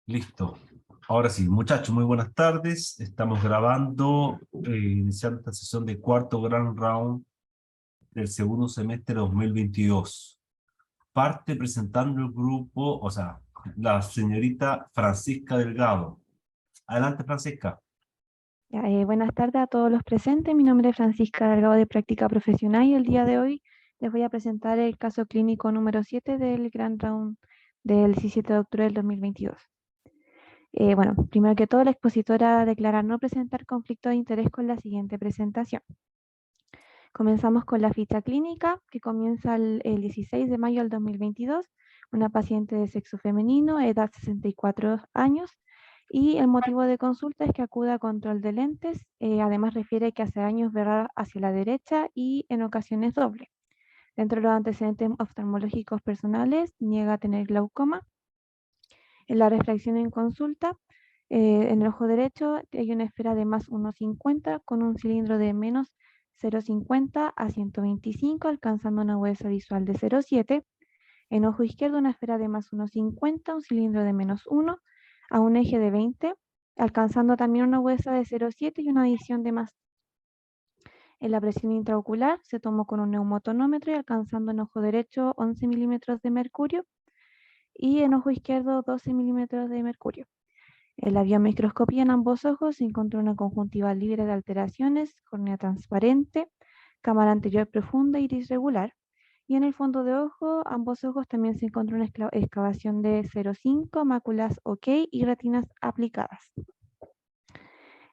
Listo. Ahora sí, muchachos, muy buenas tardes. Estamos grabando, iniciando esta sesión de cuarto Grand Round del segundo semestre de 2022. Parte presentando el grupo, o sea, la señorita Francisca Delgado. Adelante, Francisca. Ya, buenas tardes a todos los presentes. Mi nombre es Francisca Delgado de Práctica Profesional y el día de hoy les voy a presentar el caso clínico número 7 del Grand Round del 17 de octubre del 2022. Bueno, primero que todo, la expositora declara no presentar conflicto de interés con la siguiente presentación. Comenzamos con la ficha clínica que comienza el 16 de mayo del 2022. Una paciente de sexo femenino, edad 64 años, y el motivo de consulta es que acude a control de lentes. Además refiere que hace años verá hacia la derecha y en ocasiones doble. Dentro de los antecedentes oftalmológicos personales, niega tener glaucoma. En la refracción en consulta, en el ojo derecho hay una esfera de más 1,50 con un cilindro de menos 0,50 a 125, alcanzando una agudeza visual de 0,7. En ojo izquierdo, una esfera de más 1,50, un cilindro de menos 1 a un eje de 20, alcanzando también una agudeza de 0,7 y una adición de más. En la presión intraocular se tomó con un neumotonómetro y alcanzando en ojo derecho 11 milímetros de mercurio y en ojo izquierdo 12 milímetros de mercurio. En la biomicroscopía en ambos ojos se encontró una conjuntiva libre de alteraciones, córnea transparente, cámara anterior profunda, iris regular. Y en el fondo de ojo, ambos ojos también se encontró una excavación de 0,5, máculas ok y retinas aplicadas.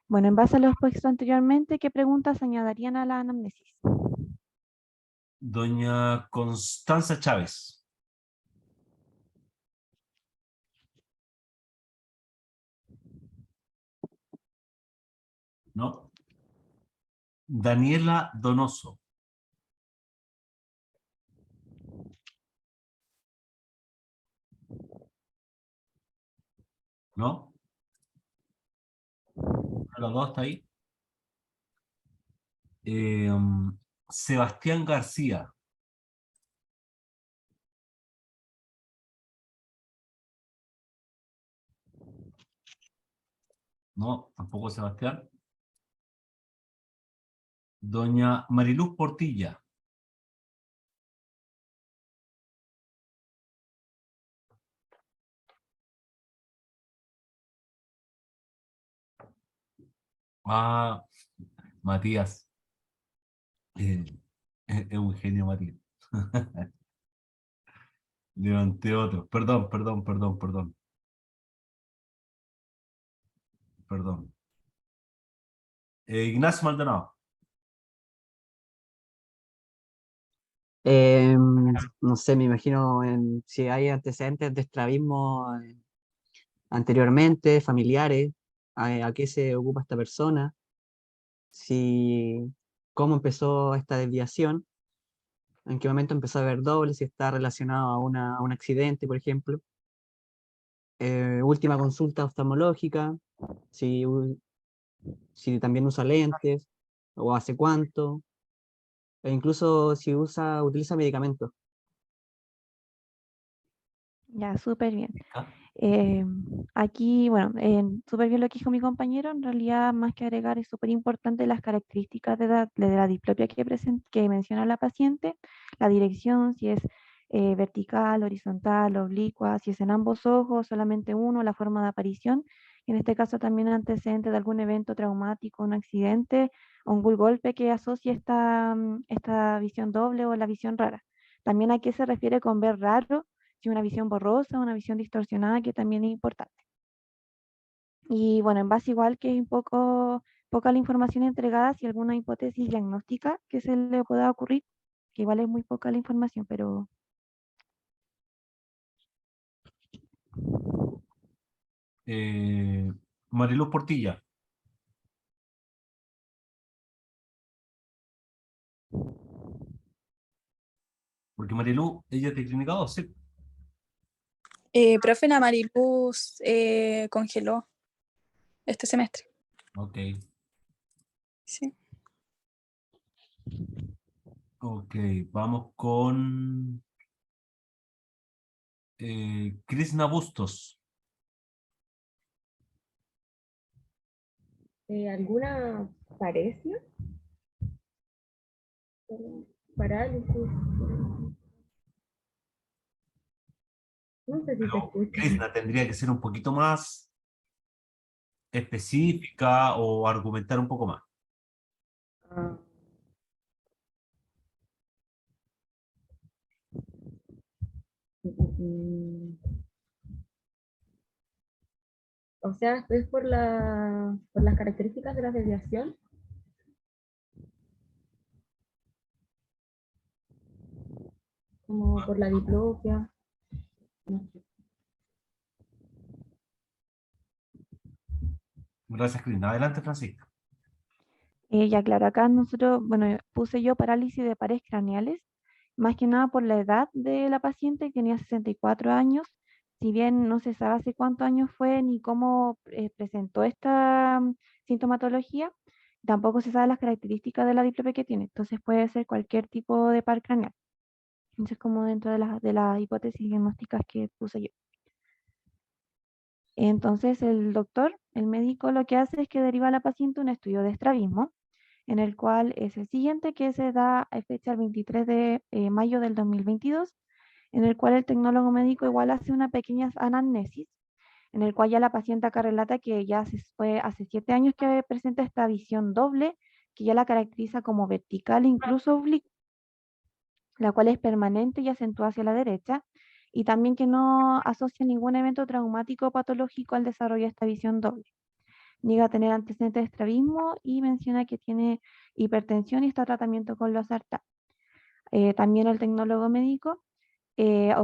Bueno, en base a lo expuesto anteriormente, ¿qué preguntas añadirían a la anamnesis? Doña Constanza Chávez. ¿No? Daniela Donoso. ¿No? Los dos está ahí. Eh, Sebastián García. ¿No? Tampoco Sebastián. Doña Mariluz Portilla. Ah, Matías. Eh, es un genio, Matías. Levanté otro. Perdón, perdón, perdón, perdón. Perdón. Ignacio Maldonado. No sé, me imagino si hay antecedentes de estrabismo anteriormente, familiares, a qué se ocupa esta persona, si cómo empezó esta desviación, en qué momento empezó a haber doble, si está relacionado a un accidente, por ejemplo. Última consulta oftalmológica, si, si también usa lentes, o hace cuánto, e incluso si utiliza medicamentos. Ya, súper bien. ¿Ah? Eh, Aquí, bueno, súper bien lo que dijo mi compañero. En realidad, más que agregar, es súper importante las características de la diplopia que menciona la paciente, la dirección, si es vertical, horizontal, oblicua, si es en ambos ojos, solamente uno, la forma de aparición. Y en este caso también antecedente de algún evento traumático, un accidente o un golpe que asocie esta visión doble o la visión rara. También a qué se refiere con ver raro, si una visión borrosa, una visión distorsionada, que también es importante. Y bueno, en base igual que es un poca la información entregada, si alguna hipótesis diagnóstica que se le pueda ocurrir, que igual es muy poca la información, pero Eh, Mariluz Portilla. Porque Mariluz, ella es de Clínica 12. Profe, la Mariluz congeló este semestre. Ok. Sí. Ok, vamos con Krishna Bustos. ¿Alguna paresia? Parálisis. No sé si te escucho. Krishna, tendría que ser un poquito más específica o argumentar un poco más. Ah, mm, o sea, es por las características de la desviación. Como por la diplopia. No sé. Gracias, Krishna. Adelante, Francisca. Ya claro, acá nosotros, bueno, puse yo parálisis de pares craneales, más que nada por la edad de la paciente, que tenía 64 años. Si bien no se sabe hace cuántos años fue ni cómo presentó esta sintomatología, tampoco se sabe las características de la diplopia que tiene. Entonces puede ser cualquier tipo de par craneal. Entonces, como dentro de las hipótesis diagnósticas que puse yo. Entonces, el doctor, el médico, lo que hace es que deriva a la paciente un estudio de estrabismo, en el cual es el siguiente, que se da a fecha el 23 de mayo del 2022, en el cual el tecnólogo médico igual hace una pequeña anamnesis, en el cual ya la paciente acá relata que ya fue hace 7 años que presenta esta visión doble, que ya la caracteriza como vertical, incluso oblicua, la cual es permanente y acentúa hacia la derecha, y también que no asocia ningún evento traumático o patológico al desarrollo de esta visión doble. Niega tener antecedentes de estrabismo y menciona que tiene hipertensión y está tratamiento con losartán. También el tecnólogo médico se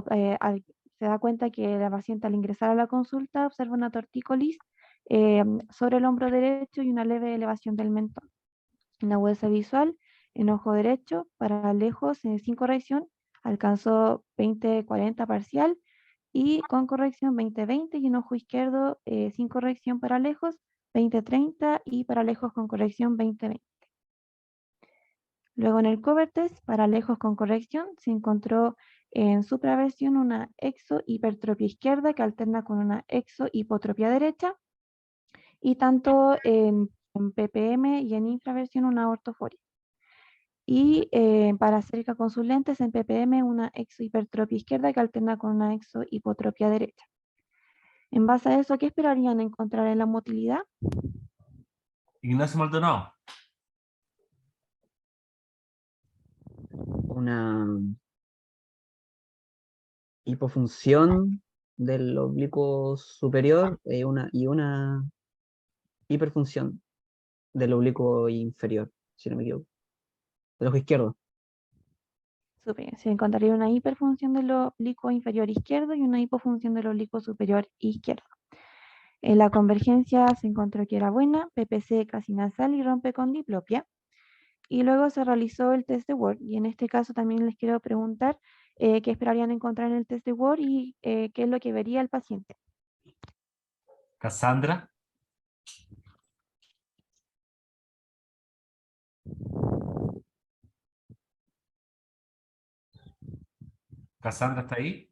da cuenta que la paciente al ingresar a la consulta observa una tortícolis sobre el hombro derecho y una leve elevación del mentón. En la huesa visual, en ojo derecho, para lejos, sin corrección, alcanzó 20/40 parcial y con corrección 20/20, y en ojo izquierdo, sin corrección para lejos, 20/30 y para lejos con corrección 20/20. Luego en el cover test, para lejos con corrección, se encontró en supraversión una exohipertropia izquierda que alterna con una exohipotropia derecha, y tanto en ppm y en infraversión una ortoforia. Y para cerca con sus lentes en ppm una exohipertropia izquierda que alterna con una exohipotropia derecha. En base a eso, ¿qué esperarían encontrar en la motilidad? Ignacio Maldonado. Una hipofunción del oblicuo superior y una hiperfunción del oblicuo inferior, si no me equivoco, del ojo izquierdo. Súper, se encontraría una hiperfunción del oblicuo inferior izquierdo y una hipofunción del oblicuo superior izquierdo. En la convergencia se encontró que era buena, PPC casi nasal y rompe con diplopia. Y luego se realizó el test de Word, y en este caso también les quiero preguntar qué esperarían encontrar en el test de Word y qué es lo que vería el paciente. Cassandra. Cassandra, ¿está ahí?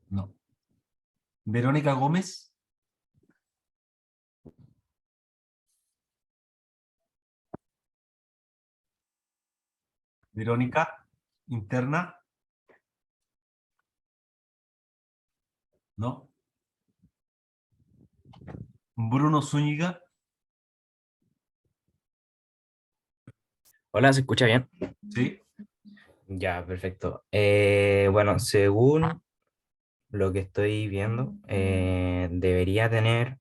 No. Verónica Gómez. Verónica, interna. No. Bruno Zúñiga. Hola, ¿se escucha bien? Sí. Ya, perfecto. Bueno, según lo que estoy viendo, debería tener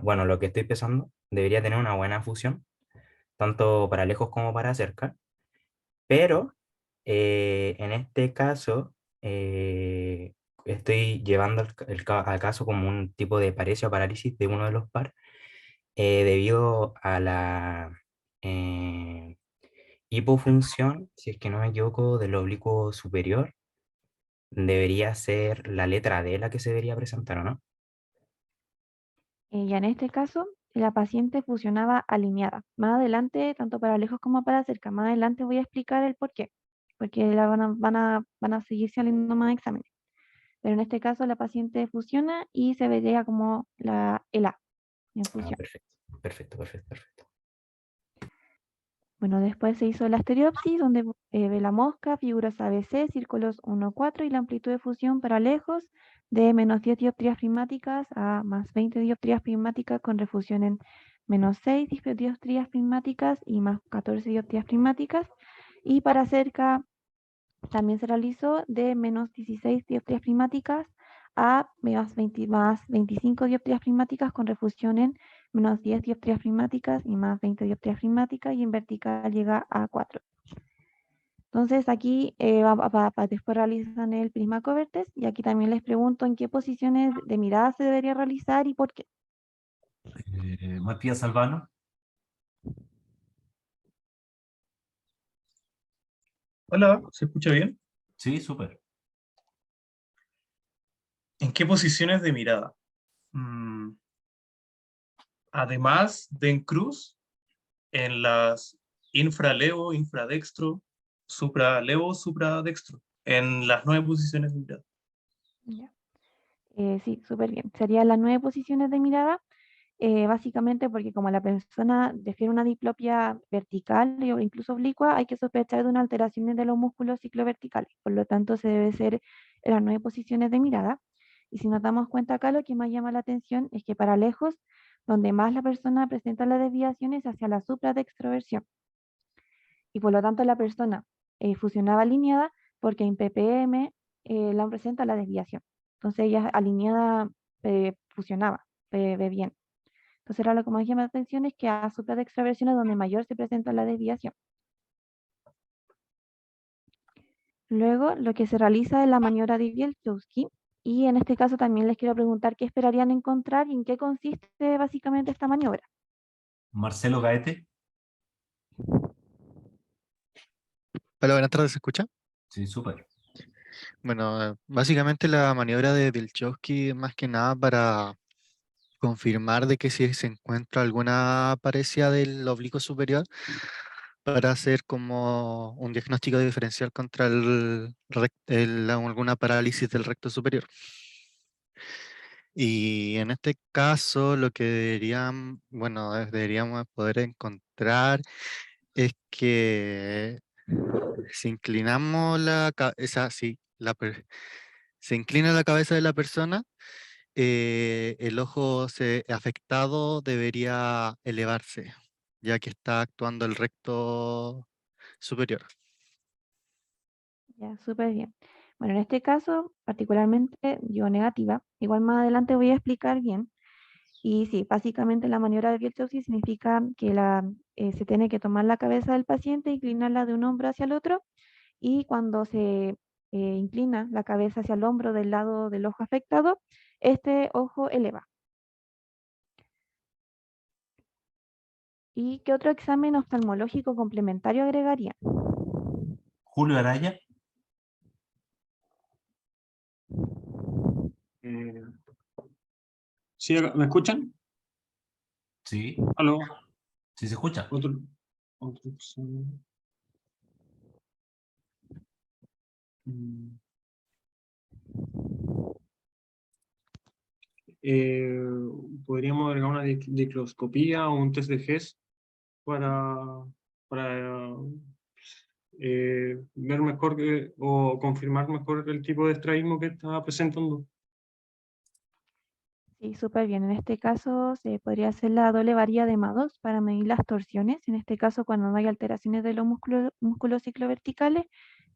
bueno, lo que estoy pensando, debería tener una buena fusión, tanto para lejos como para cerca, pero en este caso estoy llevando al caso como un tipo de paresia o parálisis de uno de los par, debido a la eh, hipofunción, si es que no me equivoco, del oblicuo superior. Debería ser la letra D la que se debería presentar, ¿o no? Y en este caso, la paciente fusionaba alineada. Más adelante, tanto para lejos como para cerca, más adelante voy a explicar el por qué, porque van a seguir saliendo más exámenes. pero en este caso la paciente fusiona y se vería como el A en Ah, fusión. perfecto. Bueno, después se hizo la estereopsis, donde ve la mosca, figuras ABC, círculos 1, 4 y la amplitud de fusión para lejos de menos 10 dioptrías prismáticas a más 20 dioptrías prismáticas con refusión en menos 6 dioptrías prismáticas y más 14 dioptrías prismáticas. Y para cerca también se realizó de menos 16 dioptrías prismáticas a más 25 dioptrías prismáticas con refusión en menos 10 dioptrías prismáticas y más 20 dioptrías prismáticas, y en vertical llega a 4. Entonces aquí después realizan el prisma covertest, y aquí también les pregunto en qué posiciones de mirada se debería realizar y por qué. Matías Albano. Hola, ¿se escucha bien? Sí, súper. ¿En qué posiciones de mirada? Además de en cruz, en las infralevo, infradextro, supralevo, supradextro, en las 9 posiciones de mirada. Ya. Sí, súper bien. Serían las 9 posiciones de mirada. Básicamente porque como la persona refiere una diplopia vertical o incluso oblicua, hay que sospechar de una alteración de los músculos cicloverticales. Por lo tanto, se debe ser en las 9 posiciones de mirada. Y si nos damos cuenta acá, lo que más llama la atención es que para lejos, donde más la persona presenta las desviaciones hacia la supradextroversión. Y por lo tanto, la persona fusionaba alineada porque en ppm la presenta la desviación. Entonces, ella alineada fusionaba, ve bien. Entonces, ahora lo que más llama la atención es que a supradextraversión es donde mayor se presenta la desviación. Luego, lo que se realiza es la maniobra de Wielczewski, y en este caso también les quiero preguntar qué esperarían encontrar y en qué consiste básicamente esta maniobra. Marcelo Gaete. Hola, buenas tardes, ¿se escucha? Sí, súper. Bueno, básicamente la maniobra de Wielczewski es más que nada para confirmar de que si se encuentra alguna paresia del oblicuo superior, para hacer como un diagnóstico diferencial contra alguna parálisis del recto superior. Y en este caso lo que deberíamos poder encontrar es que si inclinamos la cabeza, se inclina la cabeza de la persona, el ojo afectado debería elevarse, ya que está actuando el recto superior. Ya, súper bien. Bueno, en este caso, particularmente yo negativa. Igual más adelante voy a explicar bien. Y sí, básicamente la maniobra de Wielczewski significa que se tiene que tomar la cabeza del paciente, inclinarla de un hombro hacia el otro, y cuando se inclina la cabeza hacia el hombro del lado del ojo afectado, este ojo eleva. ¿Y qué otro examen oftalmológico complementario agregaría? Julio Araya. ¿Sí, me escuchan? Sí, ¿Aló? sí se escucha. Otro examen. Eh, Podríamos agregar una dicloscopía o un test de Hess para, para ver mejor o confirmar mejor el tipo de estrabismo que está presentando. Sí, súper bien. En este caso se podría hacer la doble varilla de Madox para medir las torsiones. En este caso, cuando no hay alteraciones de los músculos cicloverticales,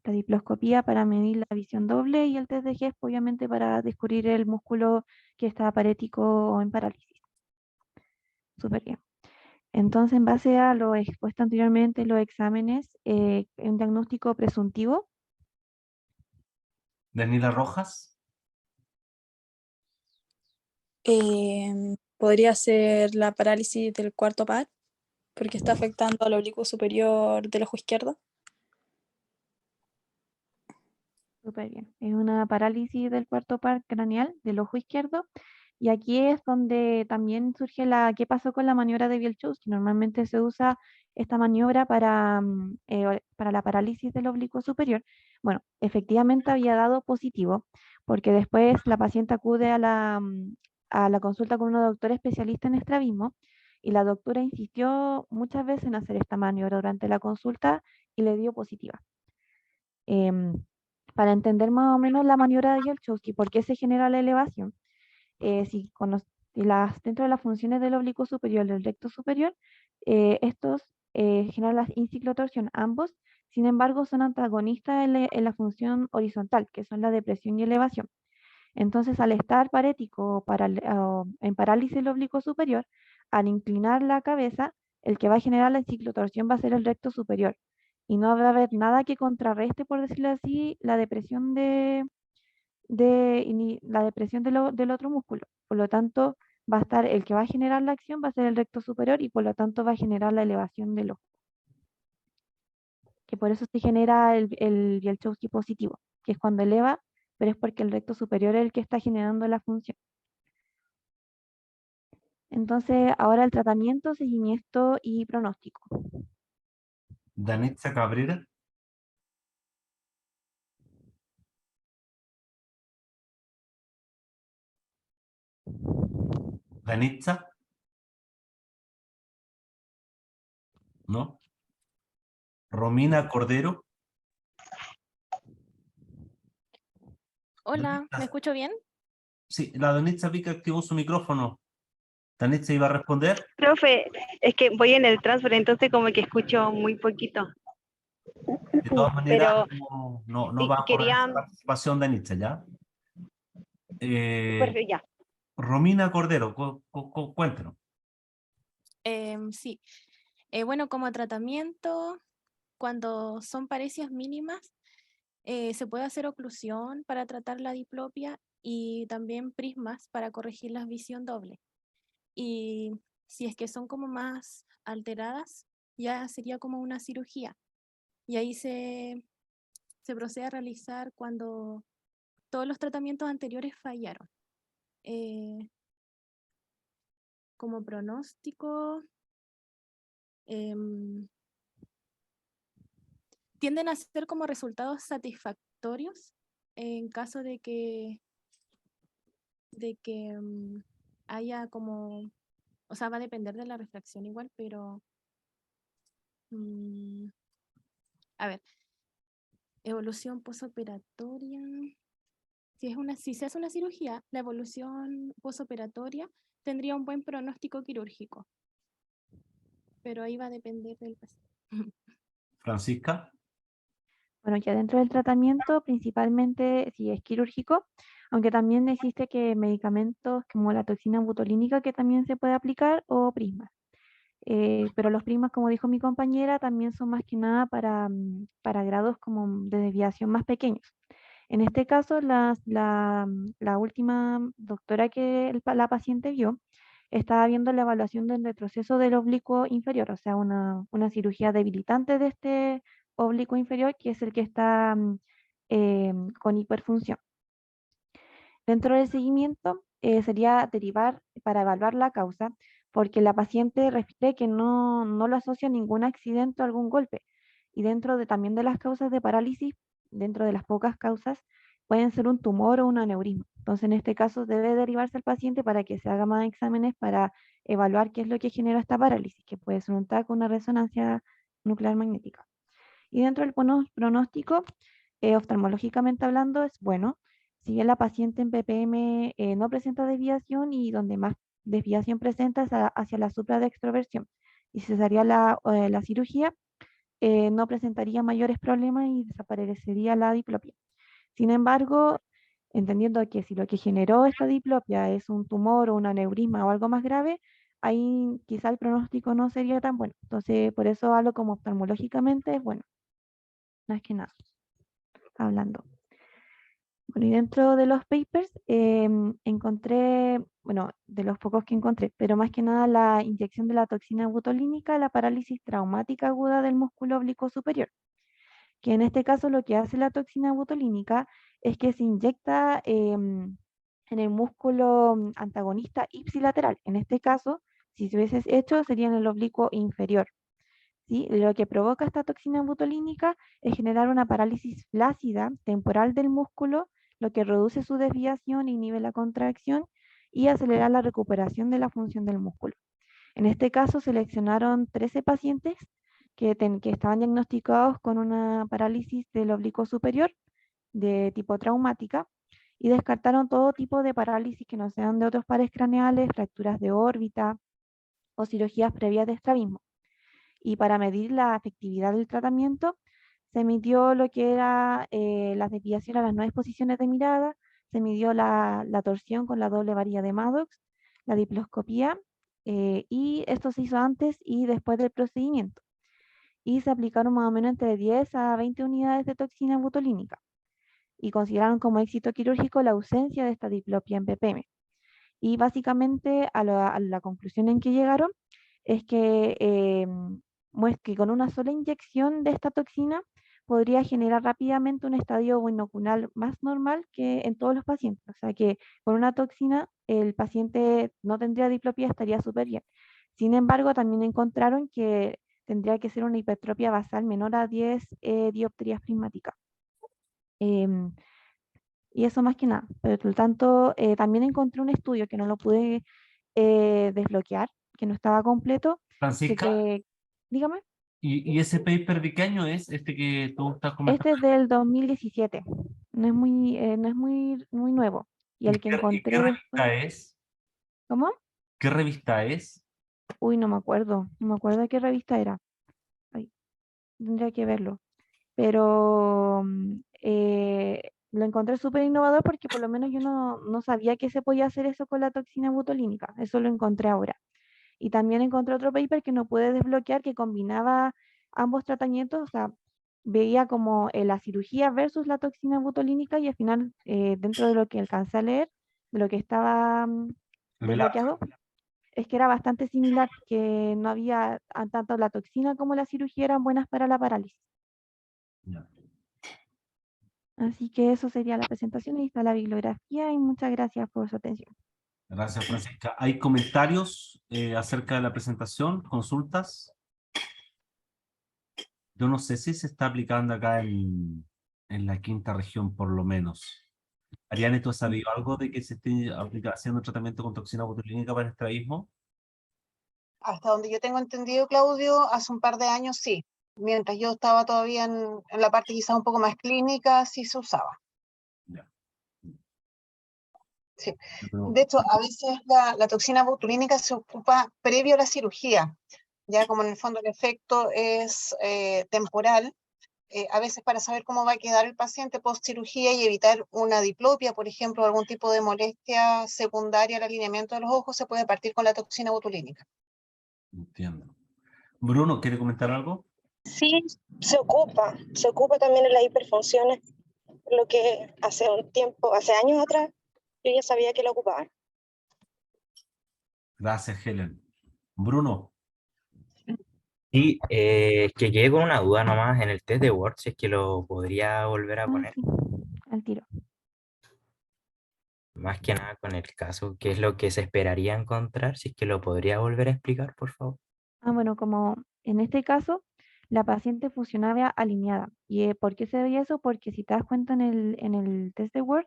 la diploscopía para medir la visión doble, y el test de Hess, obviamente, para descubrir el músculo que está parético o en parálisis. Súper bien. Entonces, en base a lo expuesto anteriormente, los exámenes, un diagnóstico presuntivo. Daniela Rojas. Podría ser la parálisis del cuarto par, porque está afectando al oblicuo superior del ojo izquierdo. Súper bien. Es una parálisis del cuarto par craneal del ojo izquierdo. Y aquí es donde también surge qué pasó con la maniobra de Wielczewski. Normalmente se usa esta maniobra para la parálisis del oblicuo superior. Bueno, efectivamente había dado positivo, porque después la paciente acude a la consulta con una doctora especialista en estrabismo y la doctora insistió muchas veces en hacer esta maniobra durante la consulta y le dio positiva. Em, para entender más o menos la maniobra de Yelchowski, por qué se genera la elevación, si dentro de las funciones del oblicuo superior y del recto superior, estos generan la inciclotorsión ambos, sin embargo son antagonistas en la función horizontal, que son la depresión y elevación. Entonces, al estar parético o en parálisis el oblicuo superior, al inclinar la cabeza, el que va a generar la enciclotorsión va a ser el recto superior. Y no va a haber nada que contrarreste, por decirlo así, la depresión la depresión del otro músculo. Por lo tanto, va a estar el que va a generar la acción, va a ser el recto superior y por lo tanto va a generar la elevación del ojo. Que por eso se genera el Bielchowski positivo, que es cuando eleva, pero es porque el recto superior es el que está generando la función. Entonces, ahora el tratamiento, seguimiento y pronóstico. Danitza Cabrera. Danitza. ¿No? Romina Cordero. Hola, Danitza. ¿me escucho bien? Sí, la Danitza vi que activó su micrófono. ¿Danitza iba a responder? Profe, es que voy en el transporte, entonces como que escucho muy poquito. De todas maneras, Pero no va a correr quería, esa participación, Danitza, ¿ya? pues ya. Romina Cordero, cuéntanos. Sí. Bueno, como tratamiento, cuando son parecias mínimas, se puede hacer oclusión para tratar la diplopia y también prismas para corregir la visión doble. Y si es que son como más alteradas, ya sería como una cirugía. Y ahí se procede a realizar cuando todos los tratamientos anteriores fallaron. Como pronóstico, tienden a ser como resultados satisfactorios en caso de que haya como, o sea, va a depender de la refracción igual, pero a ver, evolución posoperatoria. Si se hace una cirugía, la evolución posoperatoria tendría un buen pronóstico quirúrgico, pero ahí va a depender del paciente. Francisca. Bueno, ya dentro del tratamiento, principalmente si es quirúrgico, aunque también existe que medicamentos como la toxina butolínica que también se puede aplicar o prismas. Pero los prismas, como dijo mi compañera, también son más que nada para grados como de desviación más pequeños. En este caso, la última doctora que la paciente vio estaba viendo la evaluación del retroceso del oblicuo inferior, o sea, una cirugía debilitante de este oblicuo inferior, que es el que está con hiperfunción. Dentro del seguimiento sería derivar para evaluar la causa, porque la paciente refiere que no lo asocia a ningún accidente o algún golpe. Y dentro también de las causas de parálisis, dentro de las pocas causas, pueden ser un tumor o un aneurisma. Entonces, en este caso, debe derivarse al paciente para que se haga más exámenes para evaluar qué es lo que genera esta parálisis, que puede ser un TAC o una resonancia nuclear magnética. Y dentro del pronóstico, oftalmológicamente hablando, es bueno. Si bien la paciente en PPM no presenta desviación y donde más desviación presenta es hacia la supradextroversión. Y si se haría la cirugía, no presentaría mayores problemas y desaparecería la diplopia. Sin embargo, entendiendo que si lo que generó esta diplopia es un tumor o un aneurisma o algo más grave, ahí quizá el pronóstico no sería tan bueno. Entonces, por eso hablo como oftalmológicamente es bueno, más que nada, hablando. Bueno, y dentro de los papers encontré, bueno, de los pocos que encontré, pero más que nada la inyección de la toxina butolínica, la parálisis traumática aguda del músculo oblicuo superior, que en este caso lo que hace la toxina butolínica es que se inyecta en el músculo antagonista ipsilateral. En este caso, si se hubiese hecho, sería en el oblicuo inferior. ¿sí? Lo que provoca esta toxina butolínica es generar una parálisis flácida temporal del músculo, lo que reduce su desviación, inhibe la contracción y acelera la recuperación de la función del músculo. En este caso seleccionaron 13 pacientes que estaban diagnosticados con una parálisis del oblicuo superior de tipo traumática y descartaron todo tipo de parálisis que no sean de otros pares craneales, fracturas de órbita o cirugías previas de estrabismo. Y para medir la efectividad del tratamiento, se midió lo que era la desviación a las 9 posiciones de mirada, se midió la torsión con la doble varilla de Maddox, la diploscopía, y esto se hizo antes y después del procedimiento. Y se aplicaron más o menos entre 10 a 20 unidades de toxina butolínica. Y consideraron como éxito quirúrgico la ausencia de esta diplopia en ppm. Y básicamente a la conclusión en que llegaron es que con una sola inyección de esta toxina podría generar rápidamente un estadio binocular más normal que en todos los pacientes. O sea que con una toxina el paciente no tendría diplopia, estaría súper bien. Sin embargo, también encontraron que tendría que ser una hipertropia basal menor a 10 dioptrías prismáticas. Y eso más que nada. Pero por lo tanto, también encontré un estudio que no lo pude desbloquear, que no estaba completo, Francisca, dígame, ¿y ese paper de qué año es este que tú estás comentando? este es del 2017, no es muy nuevo. Y el que ¿Y qué encontré después, revista es? ¿cómo? ¿Qué revista es? Uy, no me acuerdo de qué revista era. Ay, tendría que verlo. Pero lo encontré súper innovador porque por lo menos yo no sabía que se podía hacer eso con la toxina butolínica, eso lo encontré ahora. Y también encontré otro paper que no pude desbloquear que combinaba ambos tratamientos, o sea, veía como la cirugía versus la toxina butolínica y al final, dentro de lo que alcancé a leer, de lo que estaba Revelado. desbloqueado, es que era bastante similar, que no había tanto la toxina como la cirugía eran buenas para la parálisis. Ya. Así que eso sería la presentación, ahí está la bibliografía y muchas gracias por su atención. Gracias, Francisca. ¿Hay comentarios acerca de la presentación? ¿Consultas? Yo no sé si se está aplicando acá en la quinta región, por lo menos. Ariane, ¿tú has sabido algo de que se esté haciendo tratamiento con toxina botulínica para estrabismo? Hasta donde yo tengo entendido, Claudio, hace un par de años sí. Mientras yo estaba todavía en la parte quizás un poco más clínica, sí se usaba. Ya. Sí. Pero- De hecho, a veces la toxina botulínica se ocupa previo a la cirugía, ya como en el fondo el efecto es temporal, a veces para saber cómo va a quedar el paciente post cirugía y evitar una diplopia, por ejemplo, algún tipo de molestia secundaria al alineamiento de los ojos, se puede partir con la toxina botulínica. Entiendo. Bruno, ¿quiere comentar algo? Sí, se ocupa también en las hiperfunciones, lo que hace un tiempo, hace años atrás, yo ya sabía que lo ocupaban. Gracias, Helen. Bruno. Sí, que quedé con una duda nomás en el test de Word, si es que lo podría volver a poner. Sí, al tiro. Más que nada con el caso, ¿qué es lo que se esperaría encontrar? Si es que lo podría volver a explicar, por favor. Bueno, como en este caso, la paciente funcionaba alineada. ¿Y por qué se veía eso? Porque si te das cuenta en el test de Word,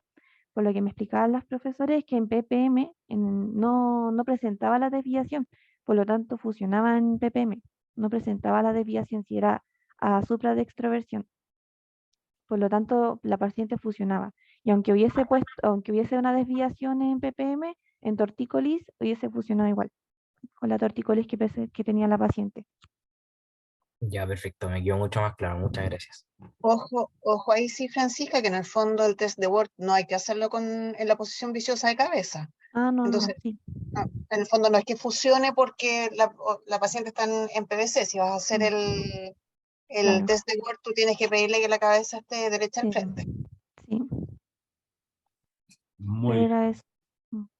por lo que me explicaban los profesores, es que en ppm no presentaba la desviación, por lo tanto funcionaba en ppm, no presentaba la desviación si era a supra de extroversión. Por lo tanto, la paciente fusionaba. Y aunque hubiese una desviación en ppm, en tortícolis hubiese fusionado igual, con la tortícolis que tenía la paciente. Ya, perfecto, me quedó mucho más claro, muchas gracias. Ojo ahí sí, Francisca, que en el fondo el test de Word no hay que hacerlo en la posición viciosa de cabeza. No, Entonces, sí. en el fondo no es que fusione porque la paciente está en PVC. Si vas a hacer el Claro. test de Word, tú tienes que pedirle que la cabeza esté derecha al Sí, frente. sí. Muy Pero bien. era eso.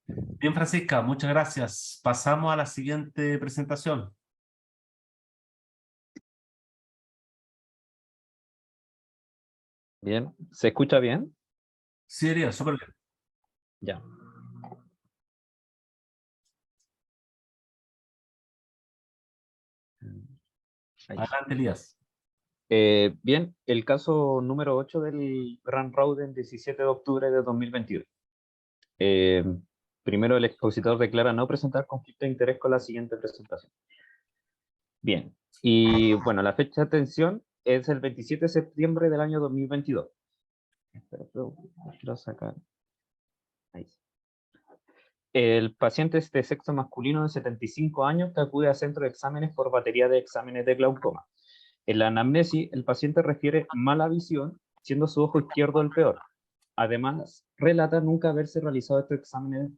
Bien, Francisca, muchas gracias. Pasamos a la siguiente presentación. Bien, ¿se escucha bien? Sí, Ariel, súper bien. Ya. Adelante, Elías. Bien, el caso número 8 del Grand Round del 17 de octubre de 2022. Primero, el expositor declara no presentar conflicto de interés con la siguiente presentación. Bien, y bueno, la fecha de atención es el 27 de septiembre del año 2022. Espera, quiero sacar. Ahí. El paciente es de sexo masculino de 75 años que acude a centro de exámenes por batería de exámenes de glaucoma. En la anamnesis, el paciente refiere mala visión, siendo su ojo izquierdo el peor. Además, relata nunca haberse realizado estos exámenes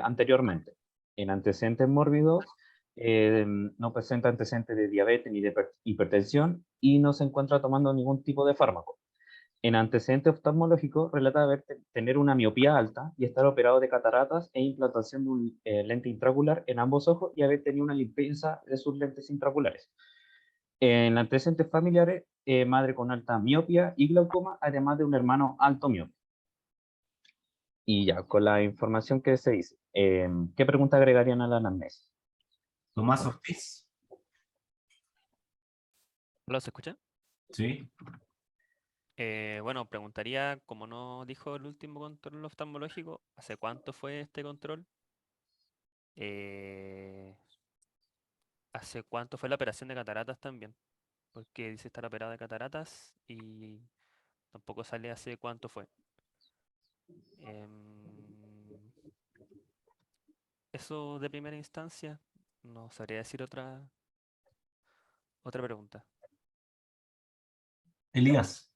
anteriormente. En antecedentes mórbidos, no presenta antecedentes de diabetes ni de hipertensión y no se encuentra tomando ningún tipo de fármaco. En antecedente oftalmológico, relata tener una miopía alta y estar operado de cataratas e implantación de un lente intraocular en ambos ojos y haber tenido una limpieza de sus lentes intraoculares. En antecedentes familiares, madre con alta miopía y glaucoma, además de un hermano alto miope. Y ya, con la información que se dice, ¿qué pregunta agregarían a la anamnesis? Tomás Ortiz. ¿Hola, se escucha? Sí. Bueno, preguntaría, como no dijo el último control oftalmológico, ¿hace cuánto fue este control? ¿Hace cuánto fue la operación de cataratas también? Porque dice estar operado de cataratas y tampoco sale hace cuánto fue. Eso de primera instancia, no sabría decir otra pregunta. Elías.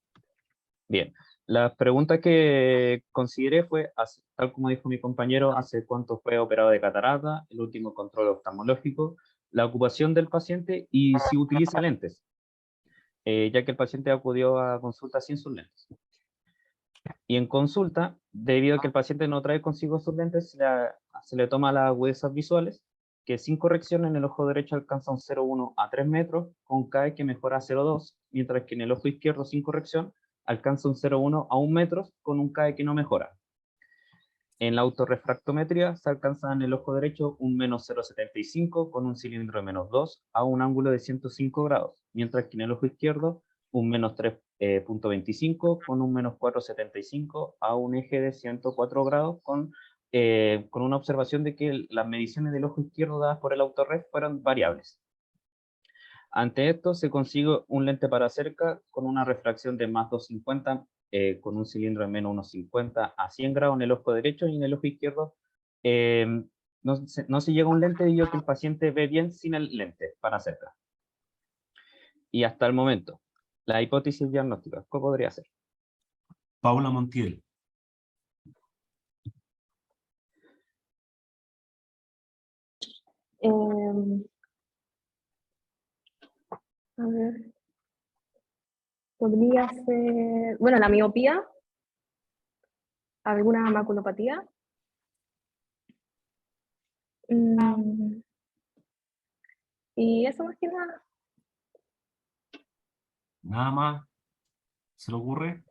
Bien, la pregunta que consideré fue, tal como dijo mi compañero, ¿hace cuánto fue operado de catarata? El último control oftalmológico, la ocupación del paciente y si utiliza lentes, ya que el paciente acudió a consulta sin sus lentes. Y en consulta, debido a que el paciente no trae consigo sus lentes, se le toma las agudezas visuales, que sin corrección en el ojo derecho alcanza un 0,1 a 3 metros, con CAE que mejora a 0,2, mientras que en el ojo izquierdo sin corrección alcanza un 0,1 a 1 metro, con un CAE que no mejora. En la autorrefractometría se alcanza en el ojo derecho un menos 0,75 con un cilindro de menos 2 a un ángulo de 105 grados, mientras que en el ojo izquierdo un menos 3,25 con un menos 4,75 a un eje de 104 grados con una observación de que las mediciones del ojo izquierdo dadas por el autorref fueron variables. Ante esto se consigue un lente para cerca con una refracción de más 250 con un cilindro de menos 1,50 a 100 grados en el ojo derecho y en el ojo izquierdo no se llega a un lente debido a que el paciente ve bien sin el lente para cerca. Y hasta el momento, la hipótesis diagnóstica, ¿qué podría ser? Paula Montiel. A ver. Podría ser, bueno, la miopía, alguna maculopatía. Y eso más que nada. Nada más. ¿Se le ocurre?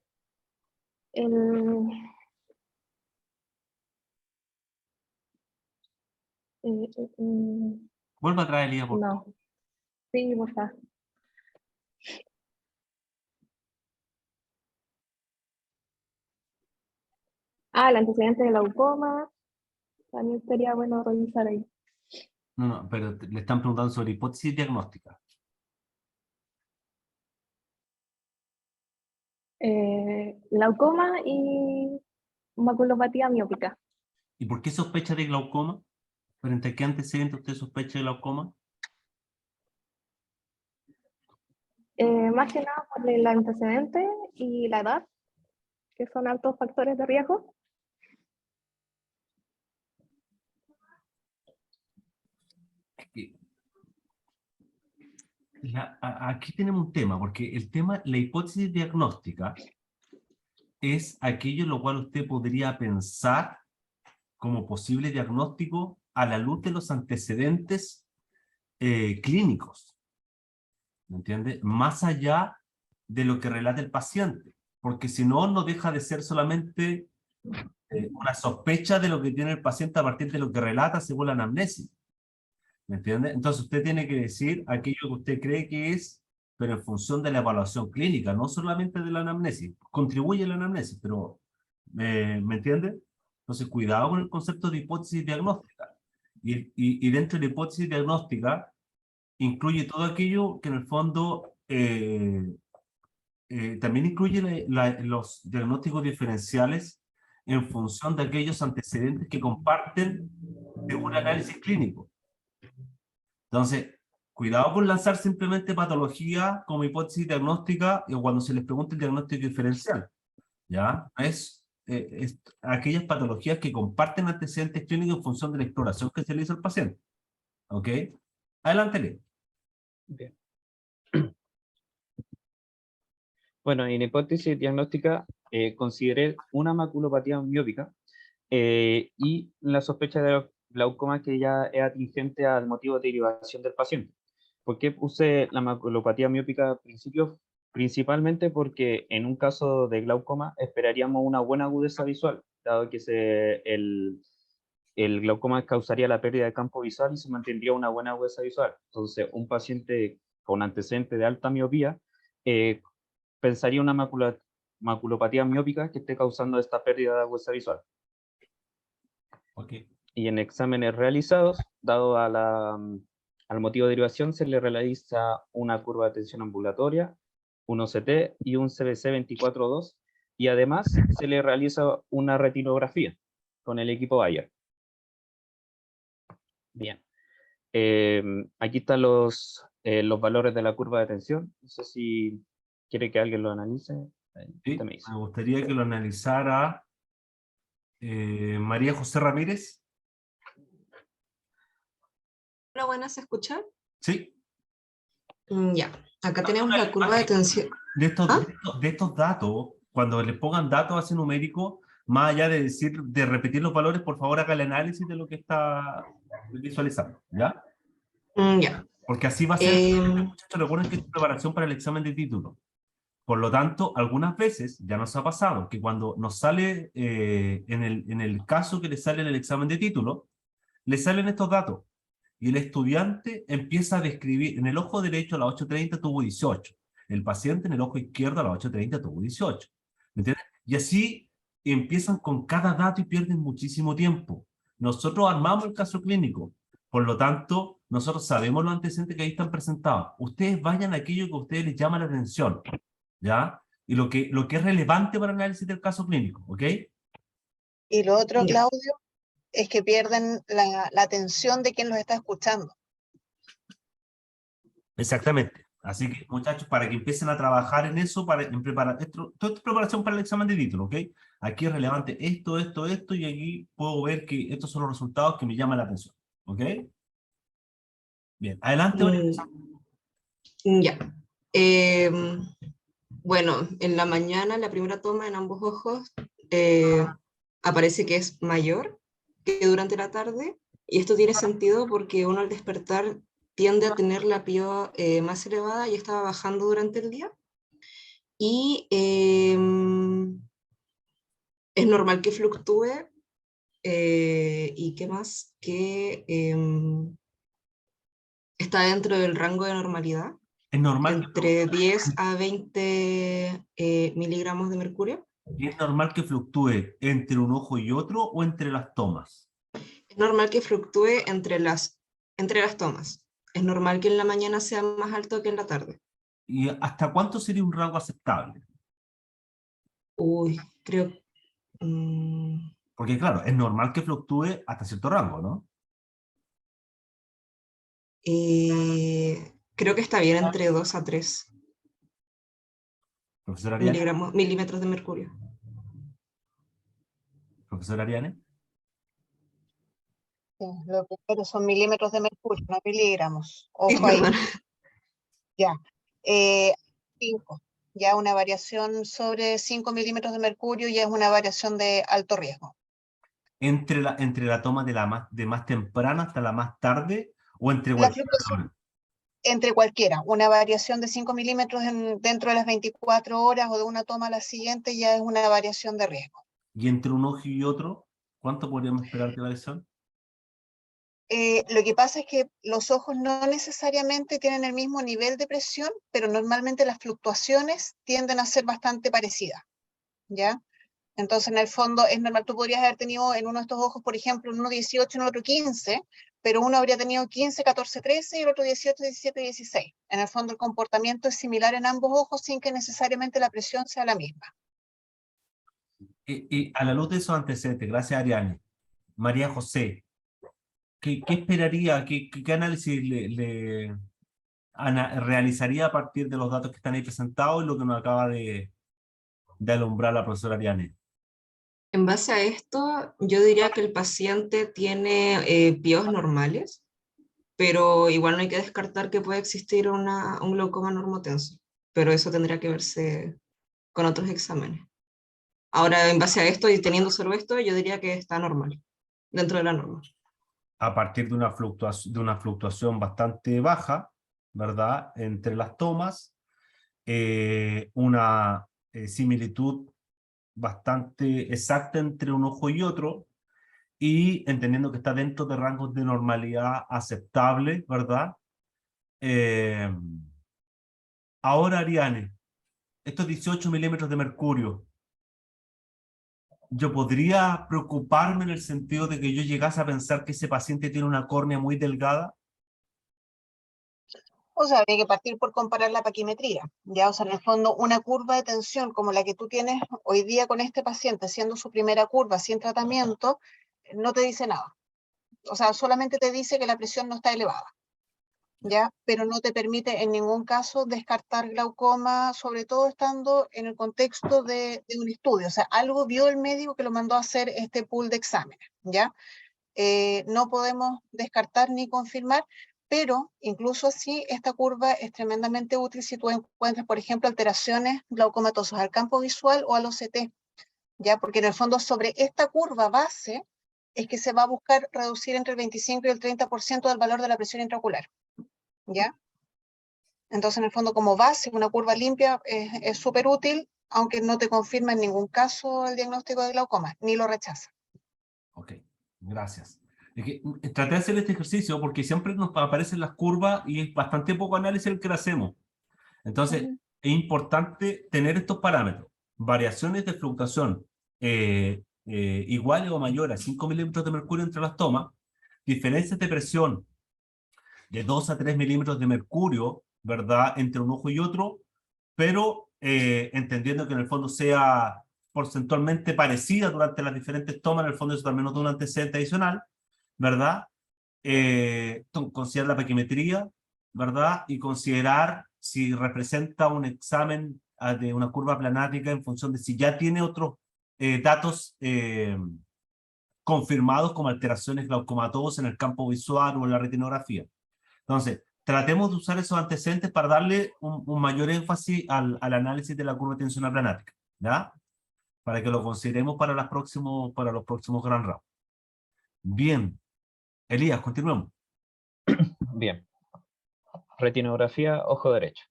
Vuelva atrás, Elías, por favor. No. Sí, por favor. El antecedente de glaucoma. También sería bueno revisar ahí. No, pero le están preguntando sobre hipótesis diagnóstica. Glaucoma y maculopatía miópica. ¿Y por qué sospecha de glaucoma? ¿Frente a qué antecedente usted sospecha de glaucoma? Más que nada por el antecedente y la edad, que son altos factores de riesgo. Aquí tenemos un tema, porque el tema, la hipótesis diagnóstica, es aquello en lo cual usted podría pensar como posible diagnóstico a la luz de los antecedentes clínicos. ¿Me entiende? Más allá de lo que relata el paciente, porque si no, no deja de ser solamente una sospecha de lo que tiene el paciente a partir de lo que relata según la anamnesis. ¿Me entiende? Entonces usted tiene que decir aquello que usted cree que es pero en función de la evaluación clínica, no solamente de la anamnesis. Contribuye a la anamnesis, pero ¿me entiendes? Entonces, cuidado con el concepto de hipótesis diagnóstica. Y dentro de la hipótesis diagnóstica, incluye todo aquello que en el fondo también incluye los diagnósticos diferenciales en función de aquellos antecedentes que comparten de un análisis clínico. Entonces, cuidado con lanzar simplemente patología como hipótesis diagnóstica o cuando se les pregunta el diagnóstico diferencial. ¿Ya? Es aquellas patologías que comparten antecedentes clínicos en función de la exploración que se le hizo al paciente. ¿Ok? Adelante, Leo. Bien. Bueno, en hipótesis diagnóstica consideré una maculopatía miópica y la sospecha de glaucoma que ya es atingente al motivo de derivación del paciente. ¿Por qué puse la maculopatía miópica al principio? Principalmente porque en un caso de glaucoma esperaríamos una buena agudeza visual, dado que el glaucoma causaría la pérdida de campo visual y se mantendría una buena agudeza visual. Entonces, un paciente con antecedente de alta miopía pensaría una maculopatía miópica que esté causando esta pérdida de agudeza visual. Okay. Y en exámenes realizados, dado al motivo de derivación, se le realiza una curva de tensión ambulatoria, un OCT y un CBC 24-2, y además se le realiza una retinografía con el equipo Bayer. Bien. Aquí están los valores de la curva de tensión. No sé si quiere que alguien lo analice. Sí, me gustaría que lo analizara María José Ramírez. Hola, buenas, ¿se escucha? Sí. Ya, acá tenemos la curva de tensión. De estos datos, cuando les pongan datos así numéricos, más allá de decir, de repetir los valores, por favor haga el análisis de lo que está visualizando, ¿ya? Ya. Porque así va a ser, muchachos, recuerden que es preparación para el examen de título. Por lo tanto, algunas veces ya nos ha pasado que cuando nos sale, en el caso que le sale en el examen de título, le salen estos datos. Y el estudiante empieza a describir, en el ojo derecho a las 8:30 tuvo 18. El paciente en el ojo izquierdo a las 8:30 tuvo 18. ¿Me entiendes? Y así empiezan con cada dato y pierden muchísimo tiempo. Nosotros armamos el caso clínico. Por lo tanto, nosotros sabemos los antecedentes que ahí están presentados. Ustedes vayan a aquello que a ustedes les llama la atención, ¿ya? Y lo que es relevante para el análisis del caso clínico, ¿ok? Y lo otro, Claudio, es que pierden la atención de quien los está escuchando. Exactamente. Así que, muchachos, para que empiecen a trabajar en eso, en preparar esto, toda esta preparación para el examen de título, ¿ok? Aquí es relevante esto, y aquí puedo ver que estos son los resultados que me llaman la atención, ¿ok? Bien, adelante. Ya. Bueno, en la mañana, la primera toma en ambos ojos aparece que es mayor que durante la tarde, y esto tiene sentido porque uno al despertar tiende a tener la PIO más elevada y estaba bajando durante el día. Y es normal que fluctúe. ¿Y qué más? Que está dentro del rango de normalidad. ¿Es normal? Entre 10 a 20 miligramos de mercurio. ¿Y es normal que fluctúe entre un ojo y otro o entre las tomas? Es normal que fluctúe entre las tomas. Es normal que en la mañana sea más alto que en la tarde. ¿Y hasta cuánto sería un rango aceptable? Uy, creo... Porque claro, es normal que fluctúe hasta cierto rango, ¿no? Creo que está bien entre 2 a 3 milímetros de mercurio. Profesor Ariane. Sí, lo primero son milímetros de mercurio, no miligramos. Ojo ahí. Ya. 5. Ya una variación sobre 5 milímetros de mercurio ya es una variación de alto riesgo. ¿Entre la toma de más temprana hasta la más tarde o entre cualquier hora? Entre cualquiera. Una variación de 5 milímetros dentro de las 24 horas o de una toma a la siguiente ya es una variación de riesgo. ¿Y entre un ojo y otro? ¿Cuánto podríamos esperar de variación? Lo que pasa es que los ojos no necesariamente tienen el mismo nivel de presión, pero normalmente las fluctuaciones tienden a ser bastante parecidas, ¿ya? Entonces, en el fondo, es normal, tú podrías haber tenido en uno de estos ojos, por ejemplo, en uno 18 y en el otro 15, pero uno habría tenido 15, 14, 13 y el otro 18, 17, 16. En el fondo, el comportamiento es similar en ambos ojos sin que necesariamente la presión sea la misma. Y a la luz de esos antecedentes, gracias Ariane, María José, ¿qué esperaría, qué análisis realizaría a partir de los datos que están ahí presentados y lo que nos acaba de alumbrar la profesora Ariane? En base a esto, yo diría que el paciente tiene píos normales, pero igual no hay que descartar que puede existir un glaucoma normotenso, pero eso tendría que verse con otros exámenes. Ahora, en base a esto y teniendo solo esto, yo diría que está normal, dentro de la norma. A partir de una fluctuación bastante baja, ¿verdad? Entre las tomas, una similitud bastante exacta entre un ojo y otro, y entendiendo que está dentro de rangos de normalidad aceptable, ¿verdad? Ahora, Ariane, estos 18 milímetros de mercurio, ¿yo podría preocuparme en el sentido de que yo llegase a pensar que ese paciente tiene una córnea muy delgada? O sea, habría que partir por comparar la paquimetría, ¿ya? O sea, en el fondo, una curva de tensión como la que tú tienes hoy día con este paciente, siendo su primera curva sin tratamiento, no te dice nada. O sea, solamente te dice que la presión no está elevada, ¿ya? Pero no te permite en ningún caso descartar glaucoma, sobre todo estando en el contexto de un estudio. O sea, algo vio el médico que lo mandó a hacer este pool de exámenes, ¿ya? No podemos descartar ni confirmar, pero incluso así esta curva es tremendamente útil si tú encuentras, por ejemplo, alteraciones glaucomatosas al campo visual o al OCT, ¿ya? Porque en el fondo sobre esta curva base es que se va a buscar reducir entre el 25 y el 30% del valor de la presión intraocular, ¿ya? Entonces, en el fondo, como base, una curva limpia es súper útil, aunque no te confirma en ningún caso el diagnóstico de glaucoma, ni lo rechaza. Ok, gracias. Es que, traté de hacer este ejercicio porque siempre nos aparecen las curvas y es bastante poco análisis el que lo hacemos. Entonces, es importante tener estos parámetros. Variaciones de fluctuación iguales o mayores a 5 milímetros de mercurio entre las tomas, diferencias de presión de 2 a 3 milímetros de mercurio, ¿verdad?, entre un ojo y otro, pero entendiendo que en el fondo sea porcentualmente parecida durante las diferentes tomas, en el fondo eso también nos da un antecedente adicional, ¿verdad? Considerar la paquimetría, ¿verdad? Y considerar si representa un examen de una curva planática en función de si ya tiene otros datos confirmados como alteraciones glaucomatosas en el campo visual o en la retinografía. Entonces, tratemos de usar esos antecedentes para darle un mayor énfasis al análisis de la curva tensional planática, ¿ya? Para que lo consideremos para los próximos Grand Round. Bien. Elías, continuemos. Bien. Retinografía, ojo derecho.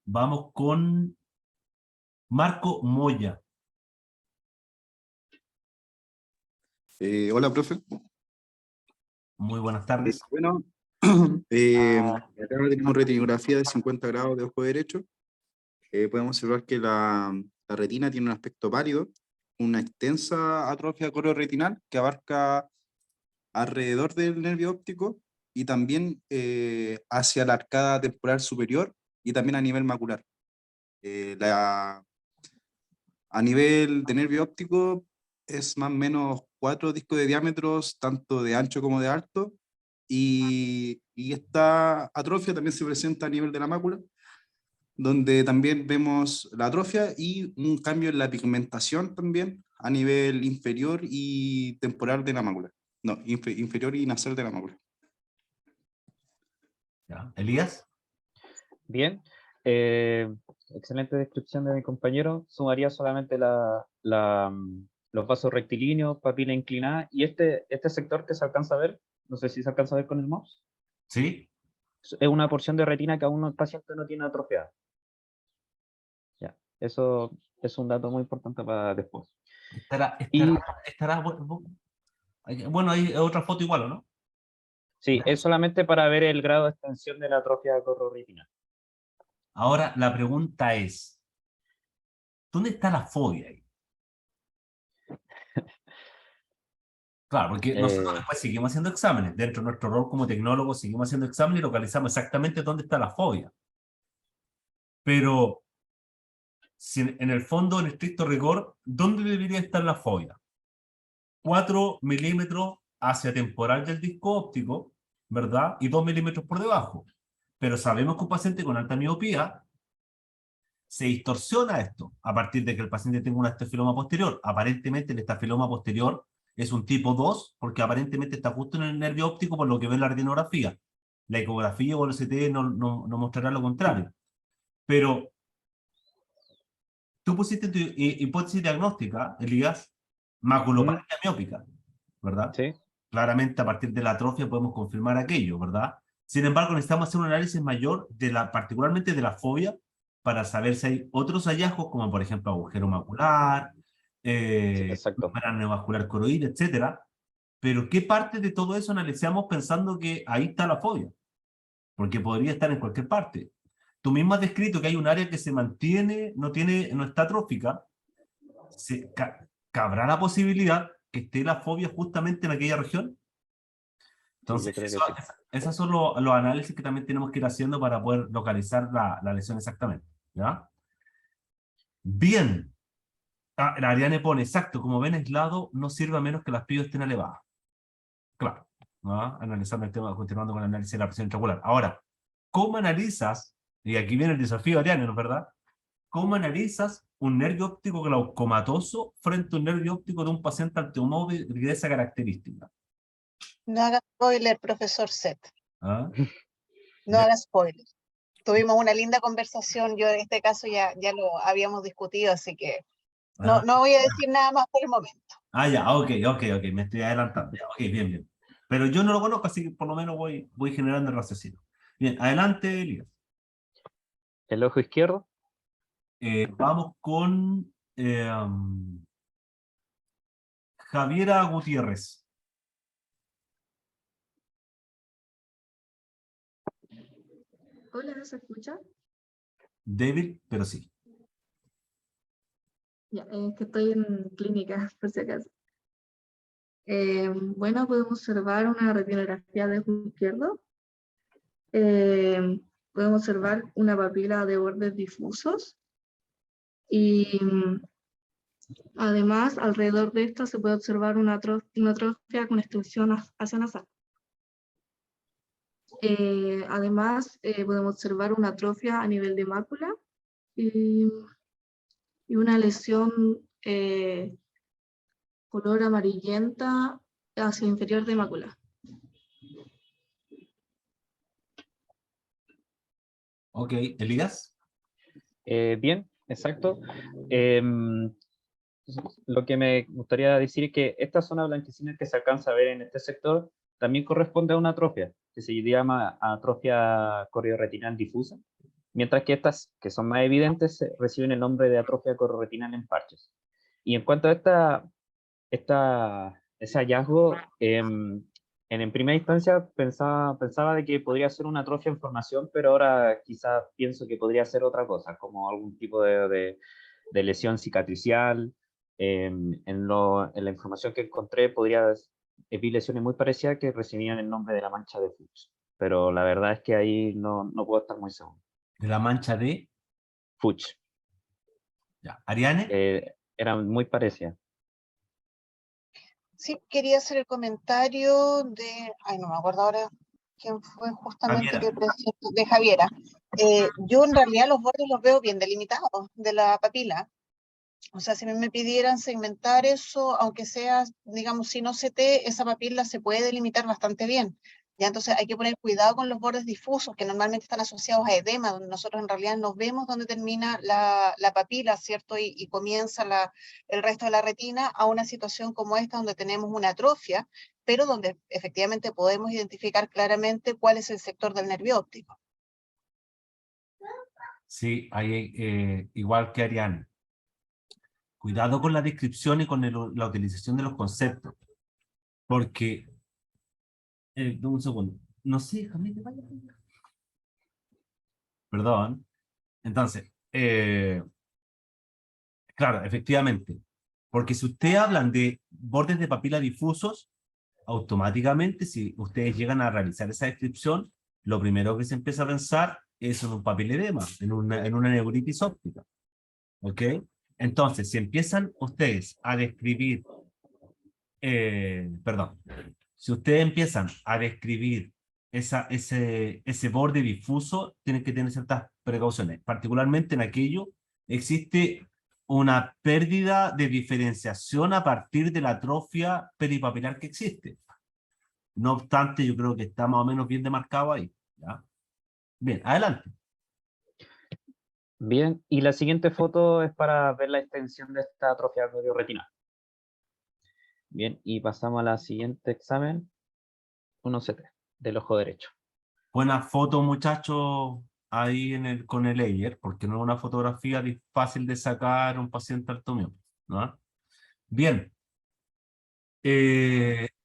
Vamos con Marco Moya. Hola, profe. Muy buenas tardes. Bueno, acá tenemos retinografía de 50 grados de ojo derecho. Podemos observar que la retina tiene un aspecto pálido, una extensa atrofia coreo-retinal que abarca alrededor del nervio óptico y también hacia la arcada temporal superior y también a nivel macular. A nivel de nervio óptico es más o menos 4 discos de diámetros, tanto de ancho como de alto, y esta atrofia también se presenta a nivel de la mácula, donde también vemos la atrofia y un cambio en la pigmentación también a nivel inferior y temporal de la mácula. No, inferior y nasal de la mácula. ¿Ya? ¿Elías? Bien. Excelente descripción de mi compañero. Sumaría solamente los vasos rectilíneos, papila inclinada, y este sector que se alcanza a ver, no sé si se alcanza a ver con el mouse. Sí. Es una porción de retina que aún el paciente no tiene atrofiada. Ya, eso es un dato muy importante para después. Bueno, hay otra foto igual, ¿o no? Sí, es solamente para ver el grado de extensión de la atrofia corroretinal. Ahora, la pregunta es, ¿dónde está la fobia ahí? Claro, porque nosotros después seguimos haciendo exámenes. Dentro de nuestro rol como tecnólogos seguimos haciendo exámenes y localizamos exactamente dónde está la fobia. Pero, si en el fondo, en estricto rigor, ¿dónde debería estar la fobia? 4 milímetros hacia temporal del disco óptico, ¿verdad? Y 2 milímetros por debajo. Pero sabemos que un paciente con alta miopía se distorsiona esto a partir de que el paciente tenga un estafiloma posterior. Aparentemente el estafiloma posterior es un tipo 2 porque aparentemente está justo en el nervio óptico por lo que ve la retinografía. La ecografía o el CT no mostrará lo contrario. Pero tú pusiste tu hipótesis diagnóstica, Elías, maculopatía miópica, ¿verdad? Sí. Claramente a partir de la atrofia podemos confirmar aquello, ¿verdad? Sin embargo, necesitamos hacer un análisis mayor, particularmente de la fobia, para saber si hay otros hallazgos, como por ejemplo agujero macular, membrana neovascular coroidea, etcétera. Pero ¿qué parte de todo eso analizamos pensando que ahí está la fobia? Porque podría estar en cualquier parte. Tú mismo has descrito que hay un área que se mantiene, no está atrófica. ¿Cabrá la posibilidad que esté la fobia justamente en aquella región? Entonces, esos son los análisis que también tenemos que ir haciendo para poder localizar la lesión exactamente, ¿ya? Bien. La Ariane pone, exacto, como ven aislado, no sirve a menos que las PIO estén elevadas. Claro, ¿no? Analizando el tema, continuando con el análisis de la presión intraocular. Ahora, ¿cómo analizas, y aquí viene el desafío, Ariane, ¿no es verdad? ¿Cómo analizas un nervio óptico glaucomatoso frente a un nervio óptico de un paciente alteomóvil de esa característica? No haga spoiler, profesor Set. ¿Ah? No haga spoiler. Tuvimos una linda conversación, yo en este caso ya lo habíamos discutido, así que no voy a decir nada más por el momento. Ya, ok, me estoy adelantando. Ya, ok, bien. Pero yo no lo conozco, así que por lo menos voy generando el raciocinio. Bien, adelante, Elías. ¿El ojo izquierdo? Vamos con Javiera Gutiérrez. Hola, ¿se escucha? Débil, pero sí. Ya, es que estoy en clínica, por si acaso. Bueno, podemos observar una retinografía de ojo izquierdo. Podemos observar una papila de bordes difusos. Y además, alrededor de esto se puede observar una atrofia con extensión hacia nasal. Además, podemos observar una atrofia a nivel de mácula y una lesión color amarillenta hacia inferior de mácula. Ok, Elías. Bien, exacto. Lo que me gustaría decir es que esta zona blanquecina que se alcanza a ver en este sector también corresponde a una atrofia, que se llama atrofia correoretinal difusa, mientras que estas, que son más evidentes, reciben el nombre de atrofia correoretinal en parches. Y en cuanto a ese hallazgo, en primera instancia pensaba de que podría ser una atrofia en formación, pero ahora quizás pienso que podría ser otra cosa, como algún tipo de lesión cicatricial. En la información que encontré vi lesiones muy parecidas que recibían el nombre de la mancha de Fuchs, pero la verdad es que ahí no puedo estar muy seguro. ¿De la mancha de? Fuchs. Ya. ¿Ariane? Eran muy parecidas. Sí, quería hacer el comentario de, no me acuerdo ahora quién fue justamente que presentó, de Javiera. Yo en realidad los bordes los veo bien delimitados de la papila. O sea, si me pidieran segmentar eso, aunque sea, digamos, si no CT, esa papila se puede delimitar bastante bien. Ya, entonces hay que poner cuidado con los bordes difusos, que normalmente están asociados a edema, donde nosotros en realidad no vemos dónde termina la papila, ¿cierto? Y comienza el resto de la retina, a una situación como esta, donde tenemos una atrofia, pero donde efectivamente podemos identificar claramente cuál es el sector del nervio óptico. Sí, igual que Ariane. Cuidado con la descripción y con la utilización de los conceptos, porque Un segundo. No sé, déjame que vaya. Perdón. Entonces, claro, efectivamente. Porque si ustedes hablan de bordes de papila difusos, automáticamente, si ustedes llegan a realizar esa descripción, lo primero que se empieza a pensar es en un papiledema, en una neuritis óptica. ¿Ok? Entonces, si empiezan ustedes a describir, perdón, si ustedes empiezan a describir ese borde difuso, tienen que tener ciertas precauciones. Particularmente en aquello, existe una pérdida de diferenciación a partir de la atrofia peripapilar que existe. No obstante, yo creo que está más o menos bien demarcado ahí. ¿Ya? Bien, adelante. Bien, y la siguiente foto es para ver la extensión de esta atrofia retinal. Bien, y pasamos a la siguiente examen, 1CT, del ojo derecho. Buena foto, muchachos, ahí con el layer, porque no es una fotografía fácil de sacar a un paciente altomiope, ¿no? Bien.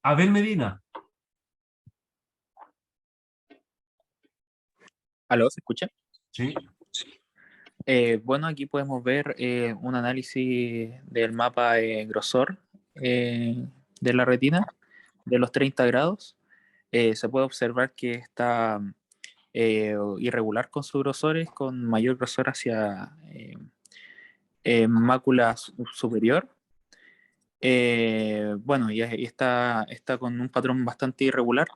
Abel Medina. ¿Aló? ¿Se escucha? Sí. Bueno, aquí podemos ver un análisis del mapa grosor de la retina de los 30 grados. Se puede observar que está irregular con sus grosores, con mayor grosor hacia mácula superior. Bueno, y está con un patrón bastante irregular.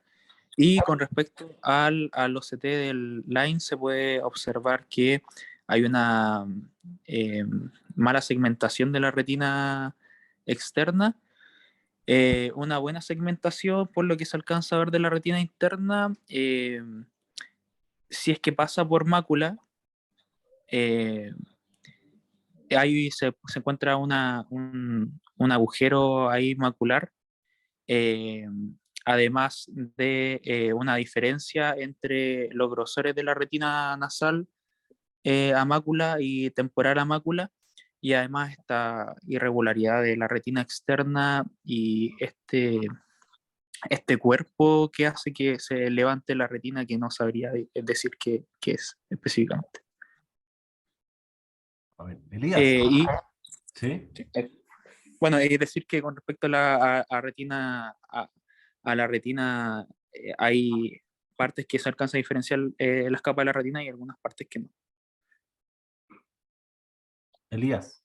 Y con respecto al OCT del line, se puede observar que hay una mala segmentación de la retina externa, una buena segmentación por lo que se alcanza a ver de la retina interna. Si es que pasa por mácula, ahí se encuentra un agujero ahí macular, además de una diferencia entre los grosores de la retina nasal a mácula y temporal a mácula, y además esta irregularidad de la retina externa y este cuerpo que hace que se levante la retina, que no sabría decir qué es específicamente. A ver, Elías. Y ¿Sí? bueno, es decir que con respecto a la retina, a la retina, hay partes que se alcanza a diferenciar las capas de la retina y algunas partes que no. Elías.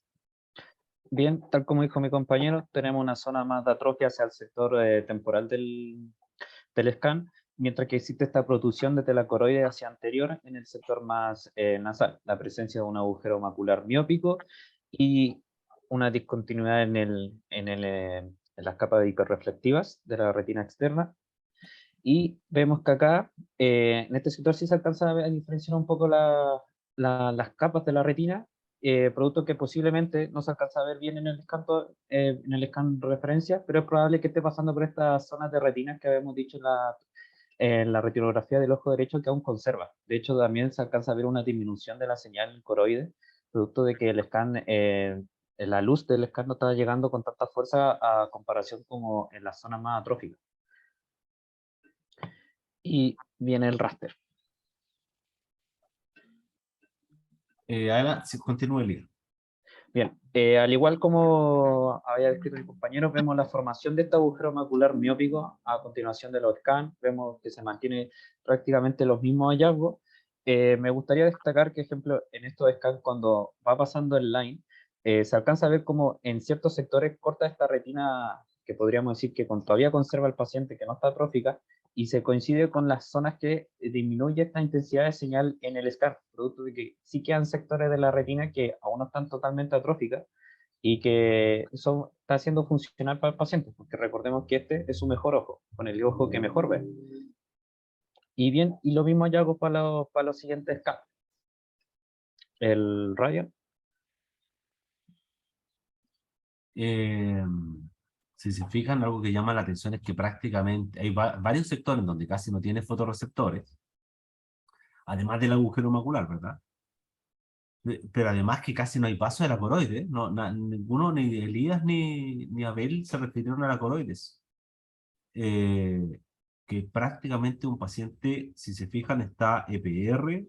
Bien, tal como dijo mi compañero, tenemos una zona más de atrofia hacia el sector temporal del scan, mientras que existe esta protrusión de telacoroide hacia anterior en el sector más nasal, la presencia de un agujero macular miópico y una discontinuidad en las capas hiperreflectivas de la retina externa. Y vemos que acá, en este sector sí se alcanza a diferenciar un poco las capas de la retina, producto que posiblemente no se alcanza a ver bien en el scan referencia, pero es probable que esté pasando por estas zonas de retinas que habíamos dicho en la retinografía del ojo derecho, que aún conserva. De hecho, también se alcanza a ver una disminución de la señal coroide, producto de que el scan, la luz del scan no está llegando con tanta fuerza a comparación como en las zonas más atróficas. Y viene el raster. Adelante, si continúa Elías. Bien, al igual como había descrito mi compañero, vemos la formación de este agujero macular miópico a continuación de los scans. Vemos que se mantiene prácticamente los mismos hallazgos. Me gustaría destacar que, ejemplo, en estos scans, cuando va pasando el line, se alcanza a ver como en ciertos sectores corta esta retina, que podríamos decir que todavía conserva el paciente, que no está atrófica, y se coincide con las zonas que disminuye esta intensidad de señal en el scan, producto de que sí quedan sectores de la retina que aún no están totalmente atróficas y que eso está haciendo funcional para el paciente, porque recordemos que este es su mejor ojo, con el ojo que mejor ve. Y bien, y lo mismo ya hago para los siguientes scans. El Ryan. Si se fijan, algo que llama la atención es que prácticamente hay varios sectores donde casi no tiene fotorreceptores, además del agujero macular, ¿verdad? Pero además que casi no hay paso de la coroide, ¿eh? No, ninguno, ni Elías ni Abel se refirieron a la coroides. que prácticamente un paciente, si se fijan, está EPR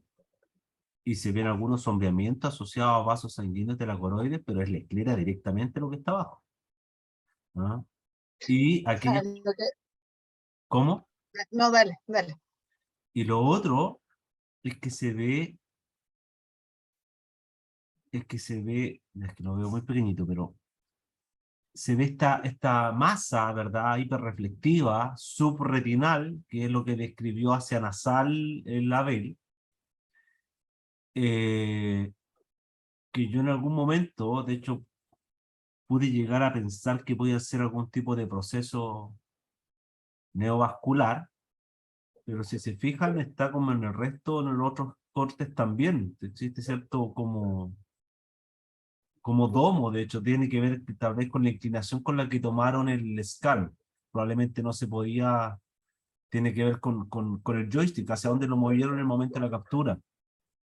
y se ven algunos sombreamientos asociados a vasos sanguíneos de la coroides, pero es la esclera directamente lo que está abajo. ¿Ah? Y O sea, aquellos, ¿cómo? no, dale, dale. Y lo otro es que es que lo veo muy pequeñito, pero se ve esta masa, ¿verdad? Hiperreflectiva, subretinal, que es lo que describió hacia nasal el Abel, que yo en algún momento, de hecho, pude llegar a pensar que podía ser algún tipo de proceso neovascular, pero si se fijan, está como en el resto, en los otros cortes también. Existe cierto como domo, de hecho, tiene que ver tal vez con la inclinación con la que tomaron el scan. Probablemente no se podía, tiene que ver con el joystick, hacia dónde lo movieron en el momento de la captura.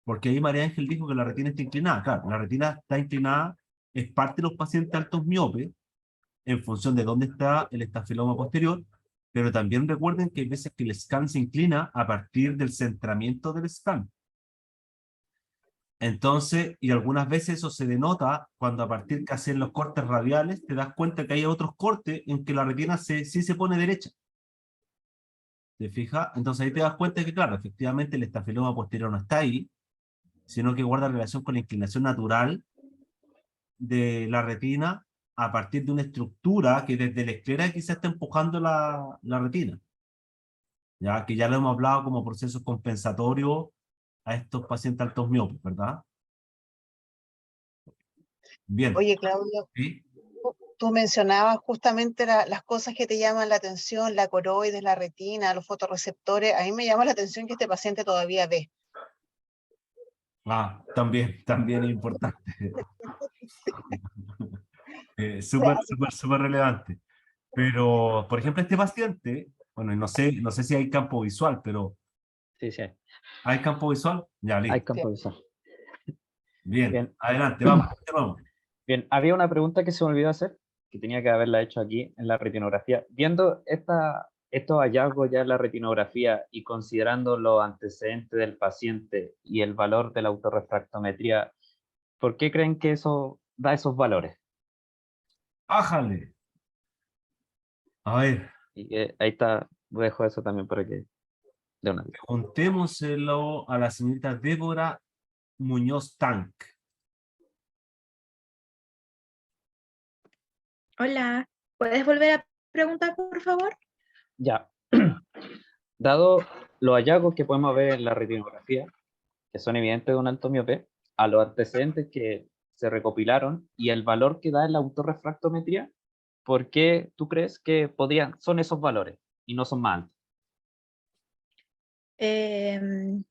Porque ahí María Ángel dijo que la retina está inclinada. Claro, la retina está inclinada, es parte de los pacientes altos miopes, en función de dónde está el estafiloma posterior, pero también recuerden que hay veces que el scan se inclina a partir del centramiento del scan. Entonces, y algunas veces eso se denota cuando a partir que hacen los cortes radiales, te das cuenta que hay otros cortes en que la retina sí se pone derecha. ¿Te fijas? Entonces ahí te das cuenta que, claro, efectivamente el estafiloma posterior no está ahí, sino que guarda relación con la inclinación natural de la retina a partir de una estructura que desde la esclera quizás está empujando la retina. Ya que ya lo hemos hablado como proceso compensatorio a estos pacientes altos miopes, ¿verdad? Bien. Oye, Claudio, ¿Sí? tú mencionabas justamente las cosas que te llaman la atención, la coroides, la retina, los fotorreceptores. A mí me llama la atención que este paciente todavía ve. También es importante. O sea, Súper relevante. Pero, por ejemplo, este paciente, bueno, y no sé si hay campo visual, pero Sí, sí, ¿hay campo visual? Ya, hay listo. campo visual. Bien, Bien. adelante, vamos, continuamos. Bien, había una pregunta que se me olvidó hacer, que tenía que haberla hecho aquí en la retinografía. Viendo estos hallazgos ya en la retinografía y considerando los antecedentes del paciente y el valor de la autorrefractometría, ¿por qué creen que eso da esos valores? ¡Ájale! A ver, Y ahí está, dejo eso también para que de una vez. contémoselo a la señorita Débora Muñoz Tank. Hola, ¿puedes volver a preguntar, por favor? Ya. Dado los hallazgos que podemos ver en la retinografía, que son evidentes de un alto miope, a los antecedentes que se recopilaron y el valor que da en la autorrefractometría, ¿por qué tú crees que son esos valores y no son más altos? El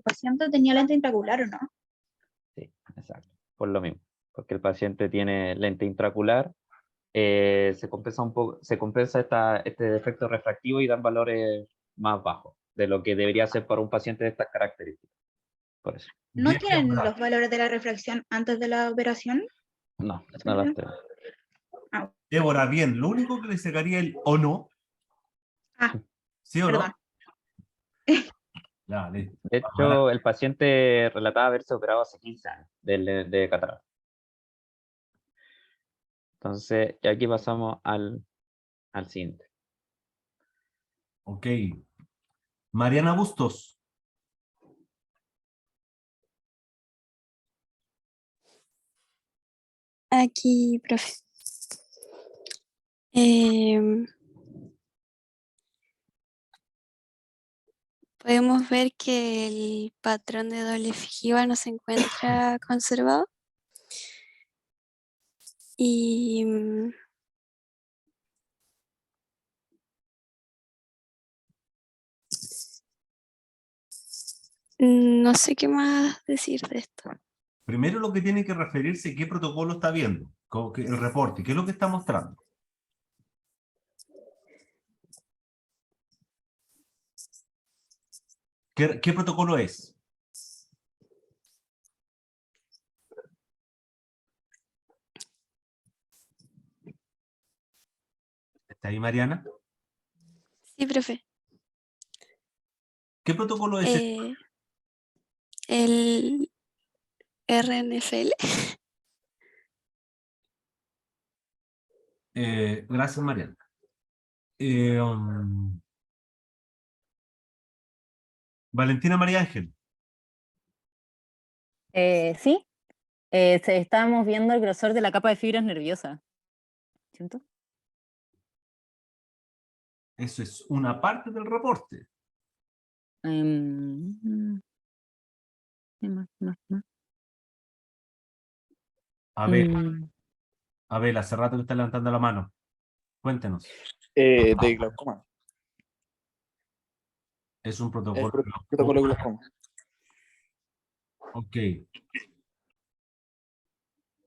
paciente tenía lente intraocular, ¿o no? Sí, exacto, por lo mismo, porque el paciente tiene lente intraocular, se compensa un poco, se compensa este defecto refractivo y dan valores más bajos de lo que debería ser para un paciente de estas características. Por eso. ¿No Bien, tienen Débora. los valores de la refracción antes de la operación? No, no las tengo. Débora, bien, lo único que le sacaría el o no. ¿Sí o perdón. no? Ya, listo. De hecho, el paciente relataba haberse operado hace 15 años de catarata. Entonces, y aquí pasamos al siguiente. Ok. Mariana Bustos. Aquí, profe. Podemos ver que el patrón de doble fijiva no se encuentra conservado. Y no sé qué más decir de esto. Primero lo que tiene que referirse, ¿qué protocolo está viendo? El reporte, ¿qué es lo que está mostrando? ¿Qué protocolo es? ¿Está ahí, Mariana? Sí, profe. ¿Qué protocolo es este? El RNFL. Gracias, Mariana. Valentina María Ángel. Sí, estábamos viendo el grosor de la capa de fibras nerviosas. ¿Cierto? Eso es una parte del reporte. Abel, hace rato que está levantando la mano. Cuéntenos. De glaucoma. Es un protocolo. Protocolo de glaucoma. Ok.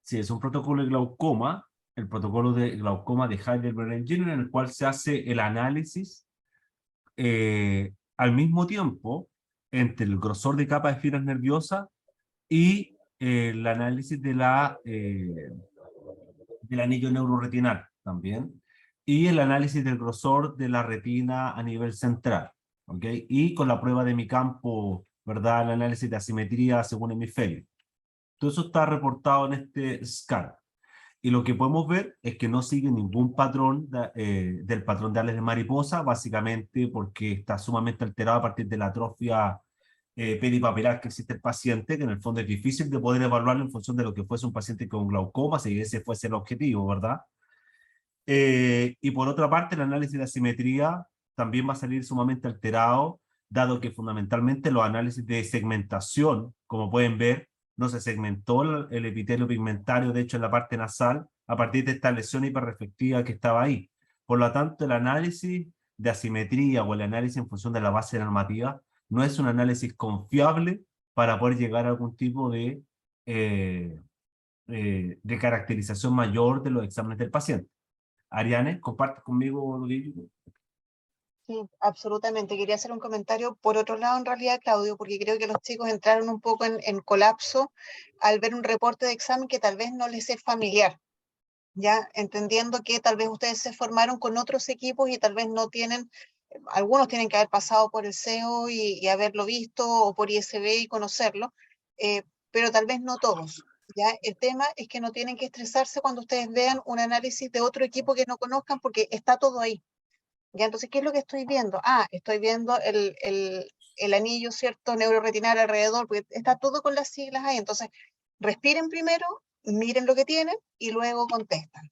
Sí, es un protocolo de glaucoma, el protocolo de glaucoma de Heidelberg Engineering, en el cual se hace el análisis al mismo tiempo entre el grosor de capa de fibras nerviosas y el análisis de del anillo neuroretinal también, y el análisis del grosor de la retina a nivel central, ¿ok? Y con la prueba de mi campo, ¿verdad? El análisis de asimetría según hemisferio. Todo eso está reportado en este scan. Y lo que podemos ver es que no sigue ningún patrón del patrón de alas de mariposa, básicamente porque está sumamente alterado a partir de la atrofia peripapilar que existe el paciente, que en el fondo es difícil de poder evaluarlo en función de lo que fuese un paciente con glaucoma, si ese fuese el objetivo, ¿verdad? Y por otra parte, el análisis de asimetría también va a salir sumamente alterado, dado que fundamentalmente los análisis de segmentación, como pueden ver, no se segmentó el epitelio pigmentario, de hecho en la parte nasal, a partir de esta lesión hiperreflectiva que estaba ahí. Por lo tanto, el análisis de asimetría o el análisis en función de la base normativa no es un análisis confiable para poder llegar a algún tipo de caracterización mayor de los exámenes del paciente. Ariane, ¿comparte conmigo lo que digo? Sí, absolutamente. Quería hacer un comentario por otro lado, en realidad, Claudio, porque creo que los chicos entraron un poco en colapso al ver un reporte de examen que tal vez no les es familiar, ya entendiendo que tal vez ustedes se formaron con otros equipos y tal vez no tienen, algunos tienen que haber pasado por el SEO y haberlo visto, o por ISB y conocerlo, pero tal vez no todos. Ya, el tema es que no tienen que estresarse cuando ustedes vean un análisis de otro equipo que no conozcan, porque está todo ahí. Ya, entonces, ¿qué es lo que estoy viendo? Estoy viendo el anillo, ¿cierto? Neuroretinal alrededor, porque está todo con las siglas ahí. Entonces, respiren primero, miren lo que tienen y luego contestan.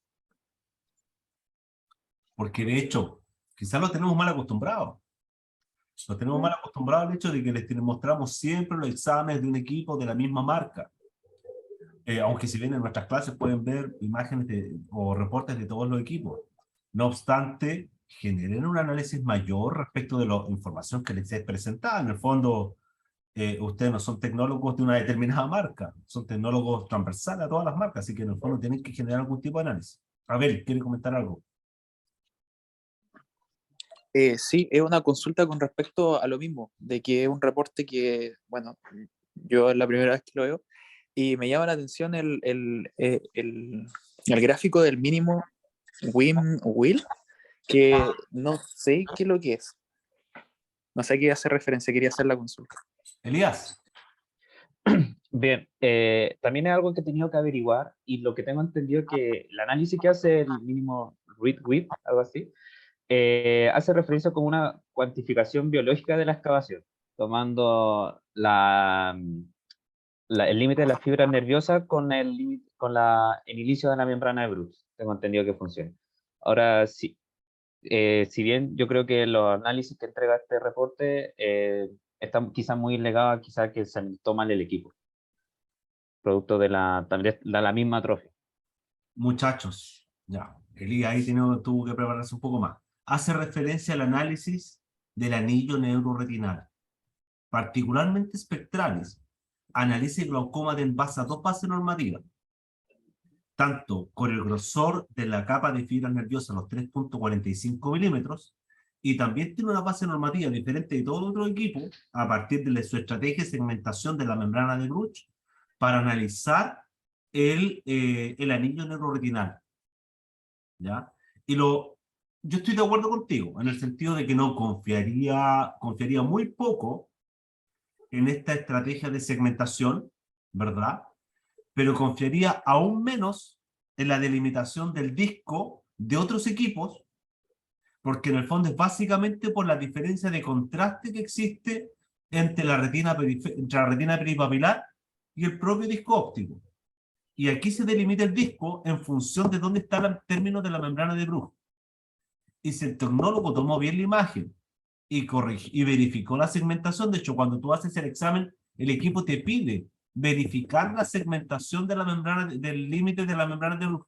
Porque de hecho, quizás lo tenemos mal acostumbrados. Lo tenemos mal acostumbrado al hecho de que les mostramos siempre los exámenes de un equipo de la misma marca. Aunque si bien en nuestras clases pueden ver imágenes o reportes de todos los equipos. No obstante, generen un análisis mayor respecto de la información que les es presentada. En el fondo, ustedes no son tecnólogos de una determinada marca, son tecnólogos transversales a todas las marcas, así que en el fondo tienen que generar algún tipo de análisis. A ver, ¿quiere comentar algo? Sí, es una consulta con respecto a lo mismo, de que es un reporte que, bueno, yo es la primera vez que lo veo, y me llama la atención el gráfico del mínimo Will, que no sé qué es lo que es. No sé a qué hace referencia, quería hacer la consulta. Elías. Bien, también es algo que he tenido que averiguar, y lo que tengo entendido es que el análisis que hace el mínimo read width, algo así, hace referencia como una cuantificación biológica de la excavación, tomando el límite de la fibra nerviosa con el inicio de la membrana de Bruchs. Tengo entendido que funciona. Ahora, sí, si bien yo creo que los análisis que entrega este reporte están quizás muy ligados a quizás que se toma el equipo, producto de la misma atrofia. Muchachos, ya, Elías ahí tuvo que prepararse un poco más. Hace referencia al análisis del anillo neuroretinal, particularmente espectrales. Analiza glaucoma en base a dos bases normativas, tanto con el grosor de la capa de fibras nerviosas, los 3.45 milímetros, y también tiene una base normativa diferente de todo otro equipo, a partir de su estrategia de segmentación de la membrana de Bruch, para analizar el anillo neuroretinal. ¿Ya? Y lo yo estoy de acuerdo contigo, en el sentido de que no confiaría muy poco en esta estrategia de segmentación, ¿verdad? Pero confiaría aún menos en la delimitación del disco de otros equipos, porque en el fondo es básicamente por la diferencia de contraste que existe entre la retina peripapilar y el propio disco óptico. Y aquí se delimita el disco en función de dónde está el término de la membrana de Bruch. Y si el tecnólogo tomó bien la imagen y verificó la segmentación, de hecho, cuando tú haces el examen, el equipo te pide verificar la segmentación de la membrana, del límite de la membrana de Bruch.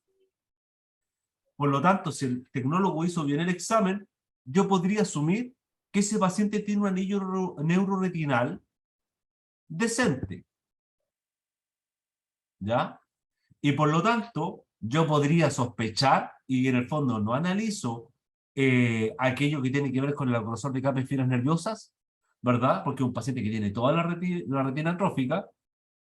Por lo tanto, si el tecnólogo hizo bien el examen, yo podría asumir que ese paciente tiene un anillo neuroretinal decente. ¿Ya? Y por lo tanto, yo podría sospechar, y en el fondo no analizo aquello que tiene que ver con el grosor de capas finas nerviosas, ¿verdad? Porque es un paciente que tiene toda la retina atrófica,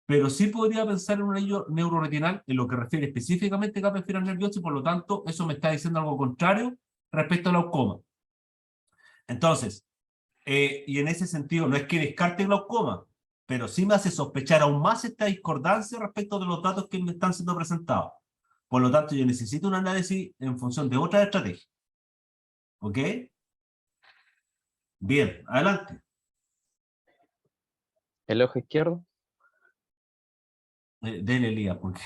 pero sí podría pensar en un anillo neuroretinal en lo que refiere específicamente a capas finas nerviosas, y por lo tanto, eso me está diciendo algo contrario respecto al glaucoma. Entonces, y en ese sentido, no es que descarte el glaucoma, pero sí me hace sospechar aún más esta discordancia respecto de los datos que me están siendo presentados. Por lo tanto, yo necesito un análisis en función de otra estrategia. ¿Ok? Bien, adelante. El ojo izquierdo. Dele, Elías, porque...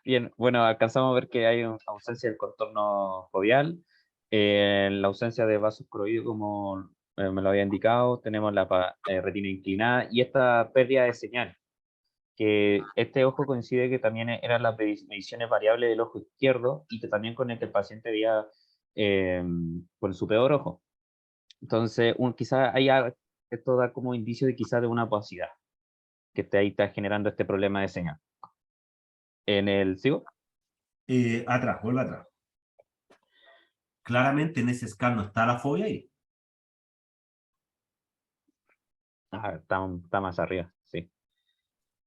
Bien, bueno, alcanzamos a ver que hay una ausencia del contorno foveal, la ausencia de vasos coroides, como me lo había indicado, tenemos la retina inclinada y esta pérdida de señal, que este ojo coincide que también eran las mediciones variables del ojo izquierdo y que también con el que el paciente veía con su peor ojo. Entonces, quizá esto da como indicio de quizá de una opacidad, que ahí está generando este problema de señal. ¿En el sigo? Atrás, vuelve atrás. Claramente en ese scan no está la fobia ahí. Está más arriba, sí.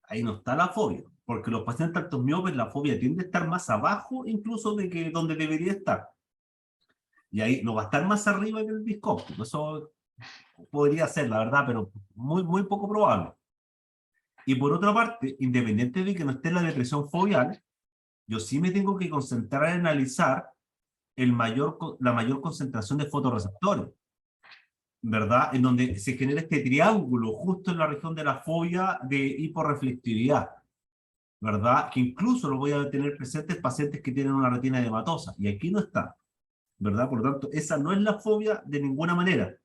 Ahí no está la fobia, porque los pacientes altos miopes, la fobia tiende a estar más abajo incluso de que donde debería estar. Y ahí no va a estar más arriba que el disco óptico. Eso podría ser, la verdad, pero muy poco probable. Y por otra parte, independiente de que no esté en la depresión foveal, yo sí me tengo que concentrar en analizar la mayor concentración de fotorreceptores, ¿verdad? En donde se genera este triángulo justo en la región de la fobia de hiporreflectividad, ¿verdad? Que incluso lo voy a tener presentes pacientes que tienen una retina edematosa, y aquí no está, ¿verdad? Por lo tanto, esa no es la fobia de ninguna manera,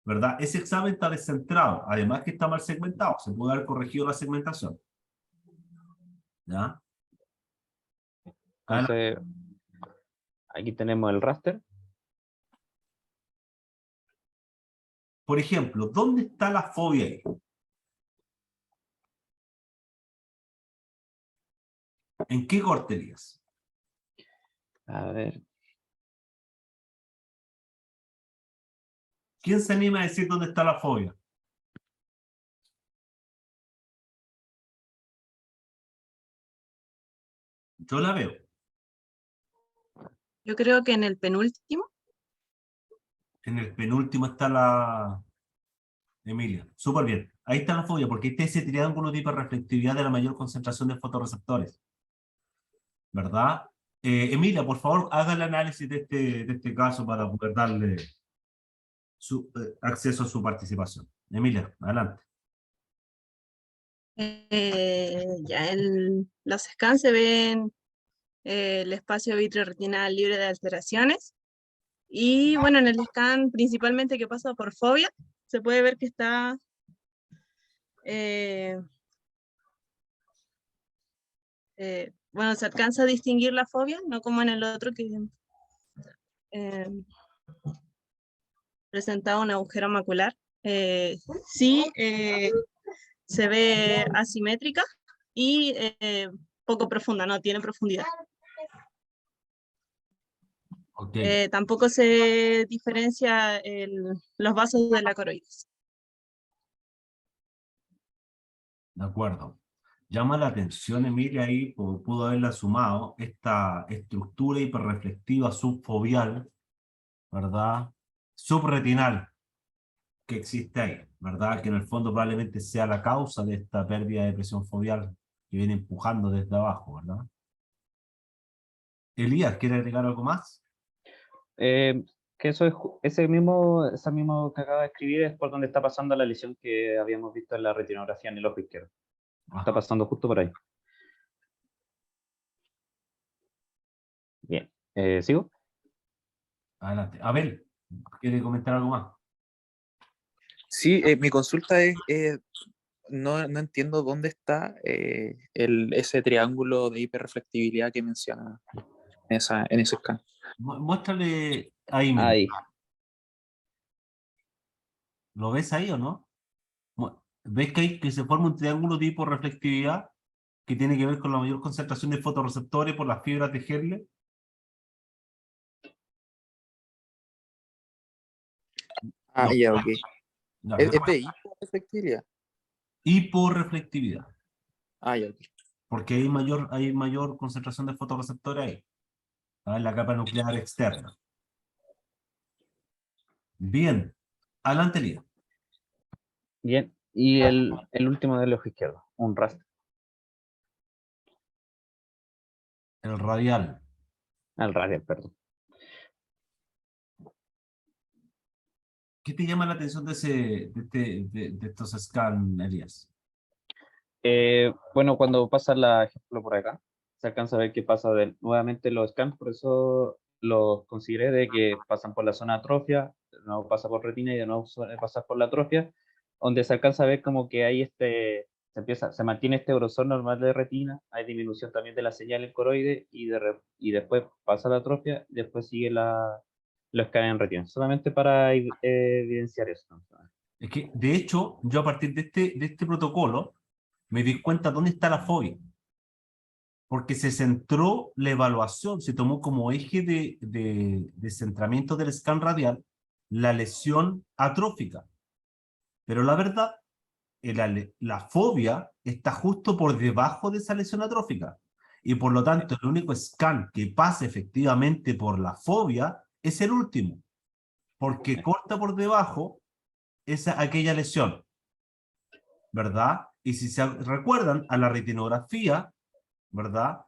¿verdad? Ese examen está descentrado, además que está mal segmentado, se puede haber corregido la segmentación. ¿Ya? Entonces, aquí tenemos el raster. Por ejemplo, ¿dónde está la fobia ahí? ¿En qué corterías? A ver. ¿Quién se anima a decir dónde está la fobia? Yo la veo. Yo creo que en el penúltimo. En el penúltimo está la... Emilia, súper bien. Ahí está la fobia, porque este es ese triángulo de hiperreflectividad de la mayor concentración de fotorreceptores. ¿Verdad? Emilia, por favor, haga el análisis de este caso para poder darle acceso a su participación. Emilia, adelante. Ya en los scans se ven el espacio vitreoretinal libre de alteraciones. Y bueno, en el scan principalmente que pasa por fobia, se puede ver que está bueno, se alcanza a distinguir la fobia, no como en el otro que presentaba un agujero macular. Sí, se ve asimétrica y poco profunda, no tiene profundidad. Okay. Tampoco se diferencia los vasos de la coroides. De acuerdo. Llama la atención, Emilia, ahí pudo haberla sumado esta estructura hiperreflectiva subfoveal ¿verdad? Subretinal que existe ahí, ¿verdad? Que en el fondo probablemente sea la causa de esta pérdida de presión foveal que viene empujando desde abajo, ¿verdad? Elías, ¿quiere agregar algo más? Que eso es ese mismo que acaba de escribir es por donde está pasando la lesión que habíamos visto en la retinografía en el ojo izquierdo. Está pasando justo por ahí. Bien, ¿sigo? Adelante. Abel, ¿quiere comentar algo más? Sí, mi consulta es, no entiendo dónde está ese triángulo de hiperreflectibilidad que menciona en ese scan. Muéstrale ahí, mira. Ahí. ¿Lo ves ahí o no? ¿Ves que se forma un triángulo de hiporreflectividad que tiene que ver con la mayor concentración de fotorreceptores por las fibras de Herle? Ah, No. ya, ok. No, ¿Es de hiperreflectividad? hiporreflectividad. Ah, ya, ok. Porque hay mayor concentración de fotorreceptores ahí, en la capa nuclear externa. Bien, adelante, Lía. Bien, y el último del ojo izquierdo, un rastro. El radial. El radial, perdón. ¿Qué te llama la atención de estos scans, Elías? Bueno, cuando pasa la ejemplo por acá, se alcanza a ver que pasa nuevamente los scans, por eso los consideré de que pasan por la zona atrofia, de nuevo pasa por retina y de nuevo suele pasar por la atrofia, donde se alcanza a ver como que hay se mantiene este grosor normal de retina, hay disminución también de la señal en coroide y después pasa la atrofia y después sigue los scans en retina, solamente para evidenciar eso, ¿no? Es que, de hecho, yo a partir de este protocolo me di cuenta dónde está la fobia. Porque se centró la evaluación, se tomó como eje de centramiento del scan radial la lesión atrófica. Pero la verdad, la fobia está justo por debajo de esa lesión atrófica. Y por lo tanto, el único scan que pasa efectivamente por la fobia es el último. Porque corta por debajo aquella lesión. ¿Verdad? Y si se recuerdan a la retinografía, ¿verdad?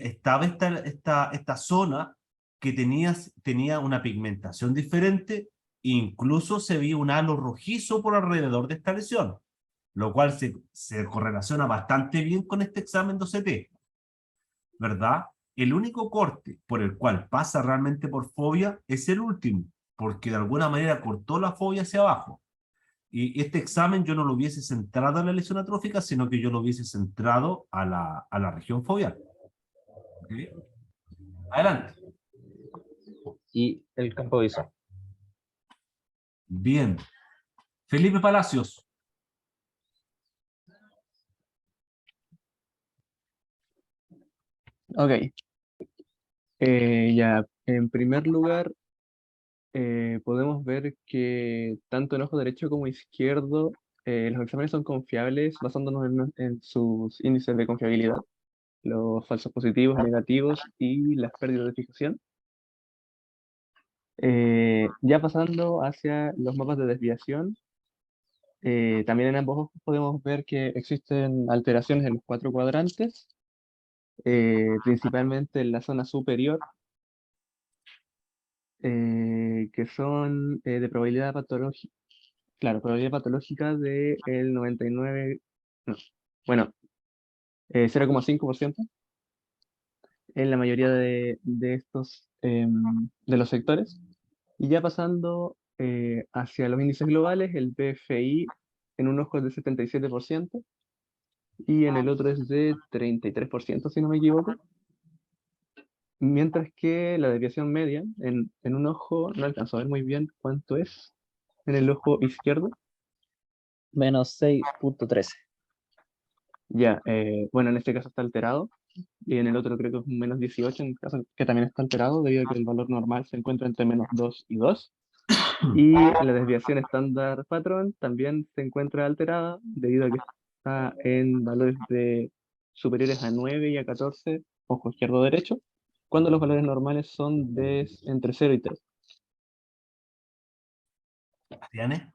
Estaba esta zona que tenía una pigmentación diferente, incluso se veía un halo rojizo por alrededor de esta lesión, lo cual se correlaciona bastante bien con este examen de OCT, ¿verdad? El único corte por el cual pasa realmente por fobia es el último, porque de alguna manera cortó la fobia hacia abajo. Y este examen yo no lo hubiese centrado en la lesión atrófica, sino que yo lo hubiese centrado a la región foveal. ¿Okay? Adelante. Y el campo visual. Bien. Felipe Palacios. Ok. Ya, en primer lugar, podemos ver que tanto en ojo derecho como izquierdo, los exámenes son confiables basándonos en sus índices de confiabilidad, los falsos positivos, negativos y las pérdidas de fijación. Ya pasando hacia los mapas de desviación, también en ambos ojos podemos ver que existen alteraciones en los 4 cuadrantes, principalmente en la zona superior, que son de probabilidad patológica, claro, probabilidad patológica del 99, no, bueno, 0,5% en la mayoría de estos, de los sectores. Y ya pasando hacia los índices globales, el PFI en un ojo es de 77% y en el otro es de 33%, si no me equivoco. Mientras que la desviación media en un ojo, no alcanzo a ver muy bien cuánto es, en el ojo izquierdo. Menos 6.13. Ya, bueno, en este caso está alterado, y en el otro creo que es un menos 18, en el caso que también está alterado, debido a que el valor normal se encuentra entre menos 2 y 2. Y la desviación estándar patrón también se encuentra alterada, debido a que está en valores superiores a 9 y a 14, ojo izquierdo-derecho, cuando los valores normales son de entre 0 y 3. ¿Tiene?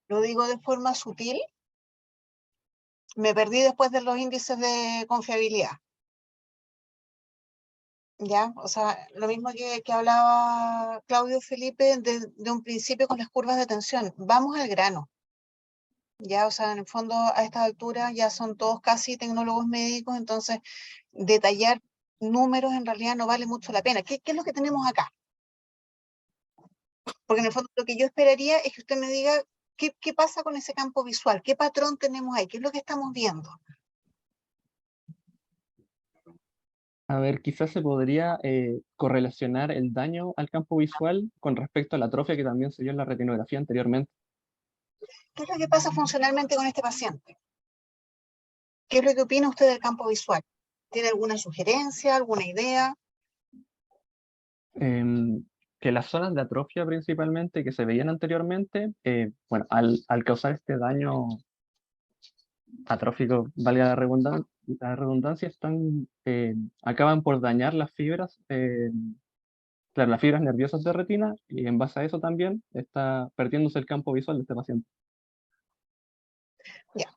Lo digo de forma sutil. Me perdí después de los índices de confiabilidad. ¿Ya? O sea, lo mismo que hablaba Claudio Felipe de un principio con las curvas de tensión. Vamos al grano. Ya, o sea, en el fondo a esta altura ya son todos casi tecnólogos médicos, entonces detallar números en realidad no vale mucho la pena. ¿Qué es lo que tenemos acá? Porque en el fondo lo que yo esperaría es que usted me diga qué pasa con ese campo visual, qué patrón tenemos ahí, qué es lo que estamos viendo. A ver, quizás se podría correlacionar el daño al campo visual con respecto a la atrofia que también se vio en la retinografía anteriormente. ¿Qué es lo que pasa funcionalmente con este paciente? ¿Qué es lo que opina usted del campo visual? ¿Tiene alguna sugerencia, alguna idea? Que las zonas de atrofia principalmente que se veían anteriormente, bueno, al causar este daño atrófico, valga la redundancia, acaban por dañar las fibras, claro, las fibras nerviosas de retina, y en base a eso también está perdiéndose el campo visual de este paciente. Ya.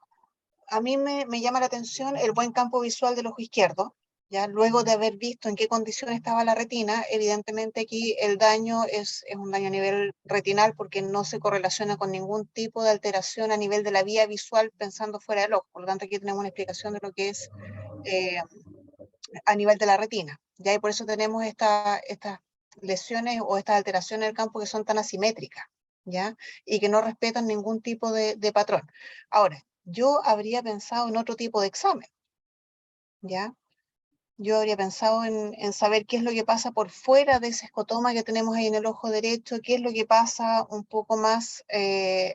A mí me llama la atención el buen campo visual del ojo izquierdo. Ya luego de haber visto en qué condición estaba la retina, evidentemente aquí el daño es un daño a nivel retinal porque no se correlaciona con ningún tipo de alteración a nivel de la vía visual pensando fuera del ojo. Por lo tanto, aquí tenemos una explicación de lo que es a nivel de la retina. ¿Ya? Y por eso tenemos estas lesiones o estas alteraciones del campo que son tan asimétricas, ¿ya? Y que no respetan ningún tipo de patrón. Ahora, yo habría pensado en otro tipo de examen, ¿ya? Yo habría pensado en saber qué es lo que pasa por fuera de ese escotoma que tenemos ahí en el ojo derecho, qué es lo que pasa un poco más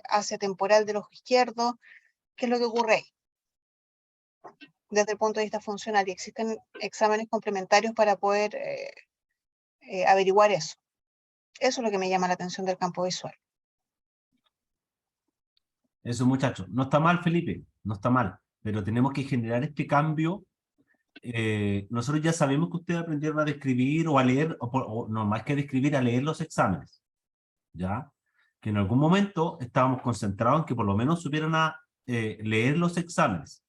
hacia temporal del ojo izquierdo, qué es lo que ocurre ahí desde el punto de vista funcional, y existen exámenes complementarios para poder averiguar eso. Eso es lo que me llama la atención del campo visual. Eso, muchachos. No está mal, Felipe, no está mal, pero tenemos que generar este cambio. Nosotros ya sabemos que ustedes aprendieron a describir o a leer, o no más que a describir, a leer los exámenes, ¿ya? Que en algún momento estábamos concentrados en que por lo menos supieran a leer los exámenes,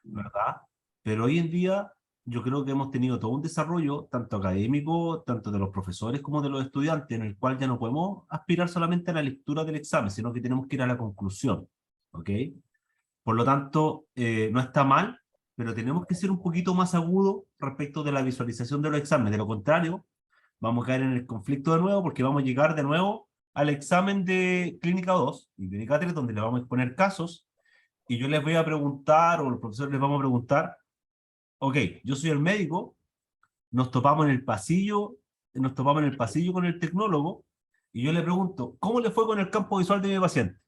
¿verdad? Pero hoy en día yo creo que hemos tenido todo un desarrollo, tanto académico, tanto de los profesores como de los estudiantes, en el cual ya no podemos aspirar solamente a la lectura del examen, sino que tenemos que ir a la conclusión, ¿ok? Por lo tanto, no está mal, pero tenemos que ser un poquito más agudos respecto de la visualización de los exámenes. De lo contrario, vamos a caer en el conflicto de nuevo, porque vamos a llegar de nuevo al examen de Clínica 2 y Clínica 3, donde le vamos a exponer casos, y yo les voy a preguntar, o los profesores les vamos a preguntar, ok, yo soy el médico, nos topamos en el pasillo con el tecnólogo, y yo le pregunto, ¿cómo le fue con el campo visual de mi paciente?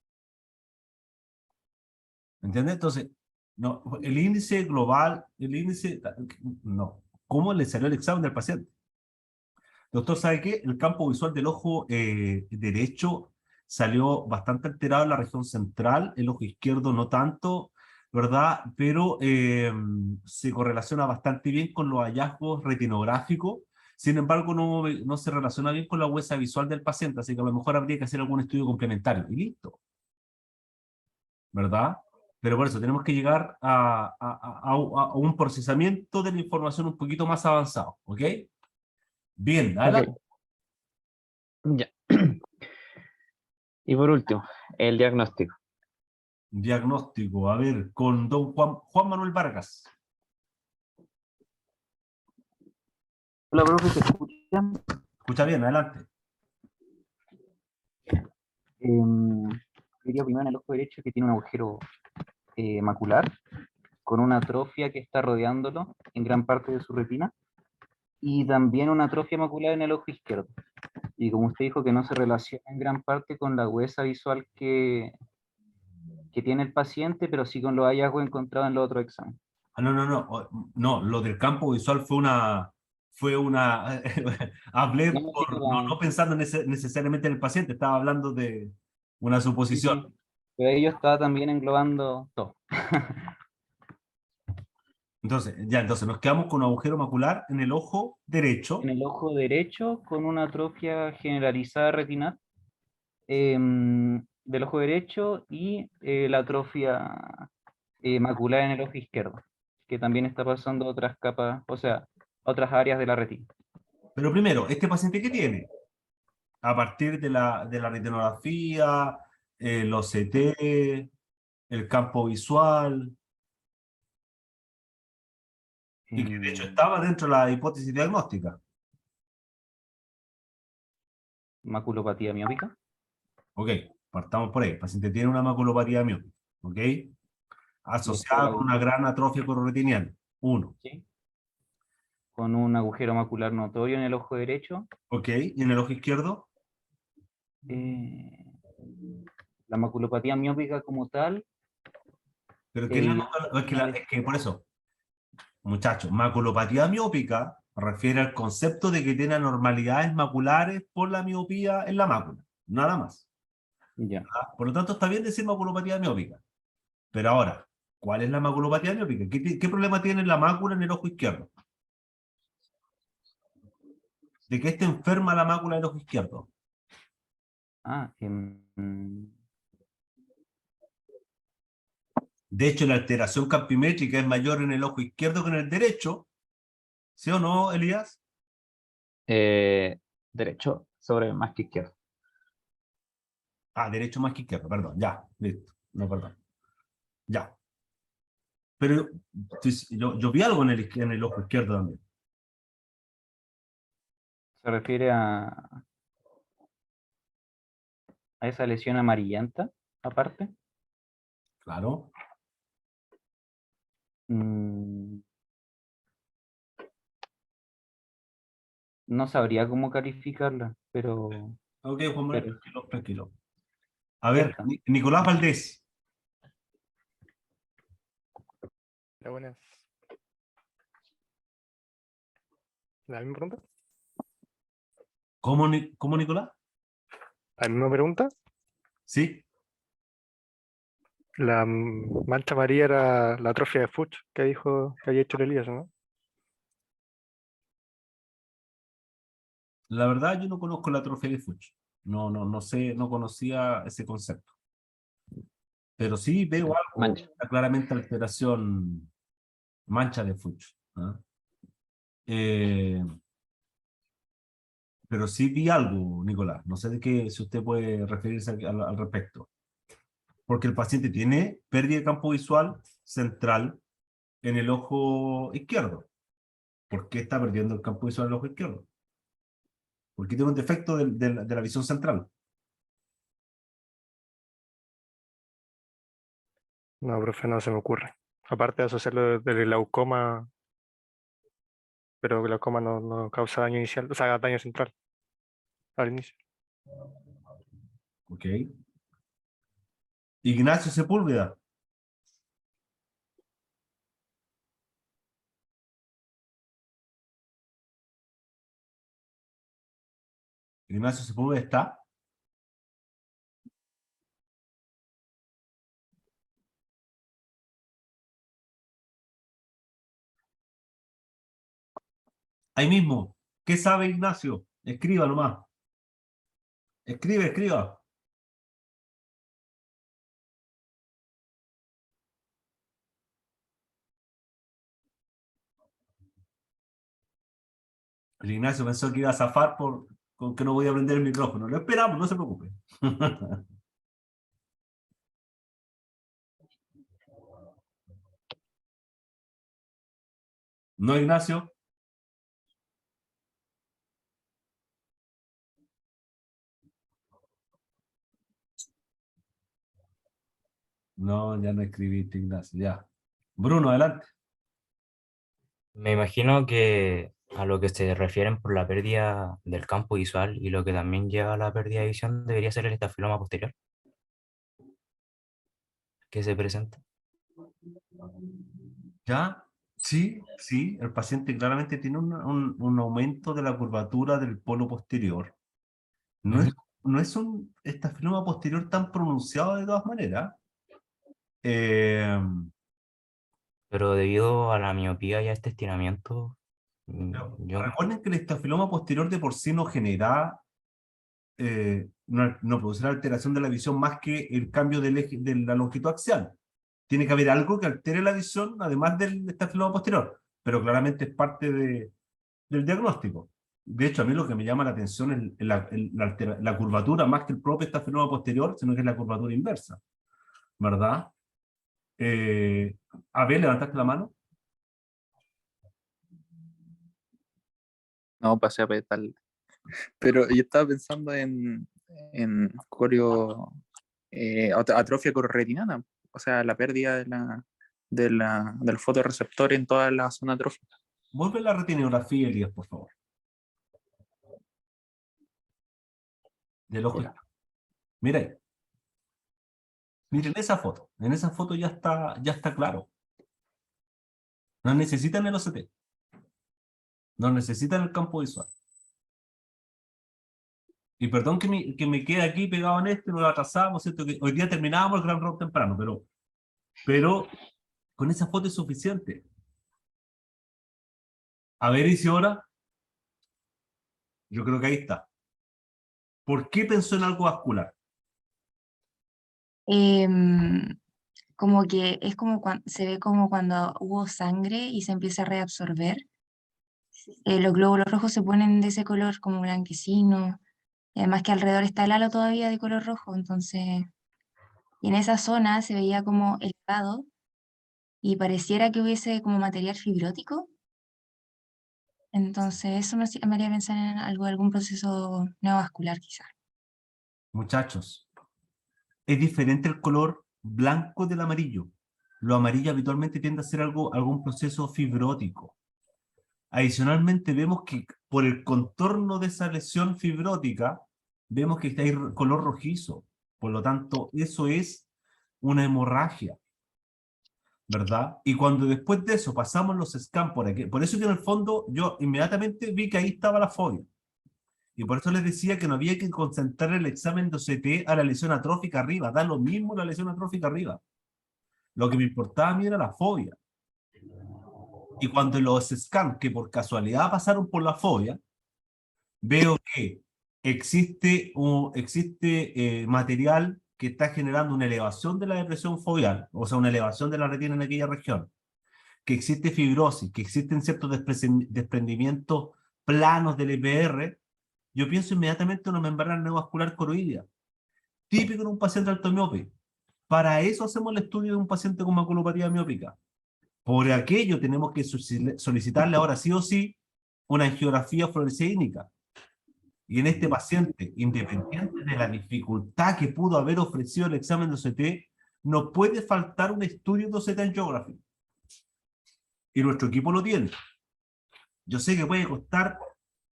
¿Entiendes? Entonces, no, el índice global, no, ¿cómo le salió el examen del paciente? Doctor, ¿sabe qué? El campo visual del ojo derecho salió bastante alterado en la región central, el ojo izquierdo no tanto, ¿verdad? Pero se correlaciona bastante bien con los hallazgos retinográficos. Sin embargo, no se relaciona bien con la huesa visual del paciente, así que a lo mejor habría que hacer algún estudio complementario. Y listo. ¿Verdad? Pero por eso tenemos que llegar a un procesamiento de la información un poquito más avanzado, ¿ok? Bien, adelante. Okay. Ya. Y por último, el diagnóstico. Diagnóstico, a ver, con don Juan Manuel Vargas. Hola, profe, ¿se escucha? Escucha bien, adelante. Diría primero en el ojo derecho que tiene un agujero macular con una atrofia que está rodeándolo en gran parte de su retina y también una atrofia macular en el ojo izquierdo. Y como usted dijo que no se relaciona en gran parte con la huesa visual que tiene el paciente, pero sí con los hallazgos encontrados en los otros exámenes. No, lo del campo visual fue una hablé no pensando necesariamente en el paciente, estaba hablando de una suposición. Sí. Pero ello estaba también englobando todo. Entonces nos quedamos con un agujero macular en el ojo derecho. En el ojo derecho con una atrofia generalizada retinal del ojo derecho y la atrofia macular en el ojo izquierdo, que también está pasando a otras capas, o sea, otras áreas de la retina. Pero primero, ¿este paciente qué tiene? A partir de la retinografía, los CT, el campo visual, y que de hecho estaba dentro de la hipótesis diagnóstica. Maculopatía miópica. Ok, partamos por ahí. El paciente tiene una maculopatía miópica, ok, asociada con una gran atrofia cororetiniana. 1. ¿Sí? Con un agujero macular notorio en el ojo derecho. Ok, ¿y en el ojo izquierdo? La maculopatía miópica como tal. Pero ¿qué es que por eso, muchachos, maculopatía miópica refiere al concepto de que tiene anormalidades maculares por la miopía en la mácula, nada más. Ya. Por lo tanto, está bien decir maculopatía miópica. Pero ahora, ¿cuál es la maculopatía miópica? ¿Qué problema tiene la mácula en el ojo izquierdo? ¿De qué está enferma la mácula del ojo izquierdo? De hecho, la alteración campimétrica es mayor en el ojo izquierdo que en el derecho. ¿Sí o no, Elías? Derecho sobre más que izquierdo. Ah, derecho más que izquierdo, perdón, ya, listo. No, perdón. Ya. Pero yo vi algo en el ojo izquierdo también. Se refiere a esa lesión amarillenta, aparte. Claro. No sabría cómo calificarla, pero... Ok, Juan Manuel, pero tranquilo, tranquilo. A ver, Nicolás Valdés. Hola, buenas. ¿La misma pregunta? ¿Cómo, Nicolás? ¿La misma pregunta? Sí. La mancha amarilla era la atrofia de Fuchs que dijo que había hecho el Elías, ¿no? La verdad, yo no conozco la atrofia de Fuchs. No sé, no conocía ese concepto. Pero sí veo algo, claramente alteración, mancha de Fuchs. ¿Ah? Pero sí vi algo, Nicolás. No sé de qué, si usted puede referirse al respecto. Porque el paciente tiene pérdida de campo visual central en el ojo izquierdo. ¿Por qué está perdiendo el campo visual en el ojo izquierdo? Porque tiene un defecto de la visión central. No, profe, no se me ocurre. Aparte de asociarlo del glaucoma, pero el glaucoma no causa daño inicial, o sea, daño central al inicio. Ok. Ignacio Sepúlveda. Ignacio Sepúlveda está. Ahí mismo. ¿Qué sabe Ignacio? Escriba nomás. Escriba. El Ignacio pensó que iba a zafar con que no voy a prender el micrófono. Lo esperamos, no se preocupe. ¿No, Ignacio? No, ya no escribiste, Ignacio, ya. Bruno, adelante. Me imagino que a lo que se refieren por la pérdida del campo visual y lo que también lleva a la pérdida de visión debería ser el estafiloma posterior que se presenta. ¿Ya? Sí, el paciente claramente tiene un aumento de la curvatura del polo posterior. No es un estafiloma posterior tan pronunciado de todas maneras. Pero debido a la miopía y a este estiramiento, yo Recuerden que el estafiloma posterior de por sí no genera, no produce la alteración de la visión más que el cambio del eje, de la longitud axial. Tiene que haber algo que altere la visión, además del estafiloma posterior, pero claramente es parte del diagnóstico. De hecho, a mí lo que me llama la atención es la curvatura, más que el propio estafiloma posterior, sino que es la curvatura inversa, ¿verdad? A ver, levantaste la mano. No, pasé a petar. Pero yo estaba pensando en atrofia corretinana, o sea, la pérdida del fotorreceptor en toda la zona atrófica. Vuelve la retinografía, Elías, por favor. Del ojo. Mira ahí. Miren esa foto. En esa foto ya está claro. No necesitan el OCT. No necesitan el campo visual. Y perdón que me quede aquí pegado en esto, lo atrasamos, ¿cierto? Que hoy día terminábamos el Grand Round temprano, pero con esa foto es suficiente. A ver, ¿y si ahora? Yo creo que ahí está. ¿Por qué pensó en algo vascular? Como que es como se ve como cuando hubo sangre y se empieza a reabsorber. Los glóbulos rojos se ponen de ese color como blanquecino. Y además que alrededor está el halo todavía de color rojo. Entonces, y en esa zona se veía como elevado y pareciera que hubiese como material fibrótico. Entonces, eso me haría pensar en algún proceso neovascular quizás. Muchachos, es diferente el color blanco del amarillo. Lo amarillo habitualmente tiende a ser algún proceso fibrótico. Adicionalmente vemos que por el contorno de esa lesión fibrótica, vemos que está ahí color rojizo. Por lo tanto, eso es una hemorragia, ¿verdad? Y cuando después de eso pasamos los scans por aquí, por eso que en el fondo yo inmediatamente vi que ahí estaba la fobia. Y por eso les decía que no había que concentrar el examen de OCT a la lesión atrófica arriba. Da lo mismo la lesión atrófica arriba. Lo que me importaba a mí era la fobia. Y cuando los scans que por casualidad pasaron por la fobia, veo que existe material que está generando una elevación de la depresión foveal, o sea, una elevación de la retina en aquella región, que existe fibrosis, que existen ciertos desprendimientos planos del EPR. Yo pienso inmediatamente en una membrana neovascular coroidea, típico en un paciente altomiope. Para eso hacemos el estudio de un paciente con maculopatía miópica. Por aquello tenemos que solicitarle ahora sí o sí una angiografía fluoresceínica. Y en este paciente, independiente de la dificultad que pudo haber ofrecido el examen de OCT, no puede faltar un estudio de OCT angiography. Y nuestro equipo lo tiene. Yo sé que puede costar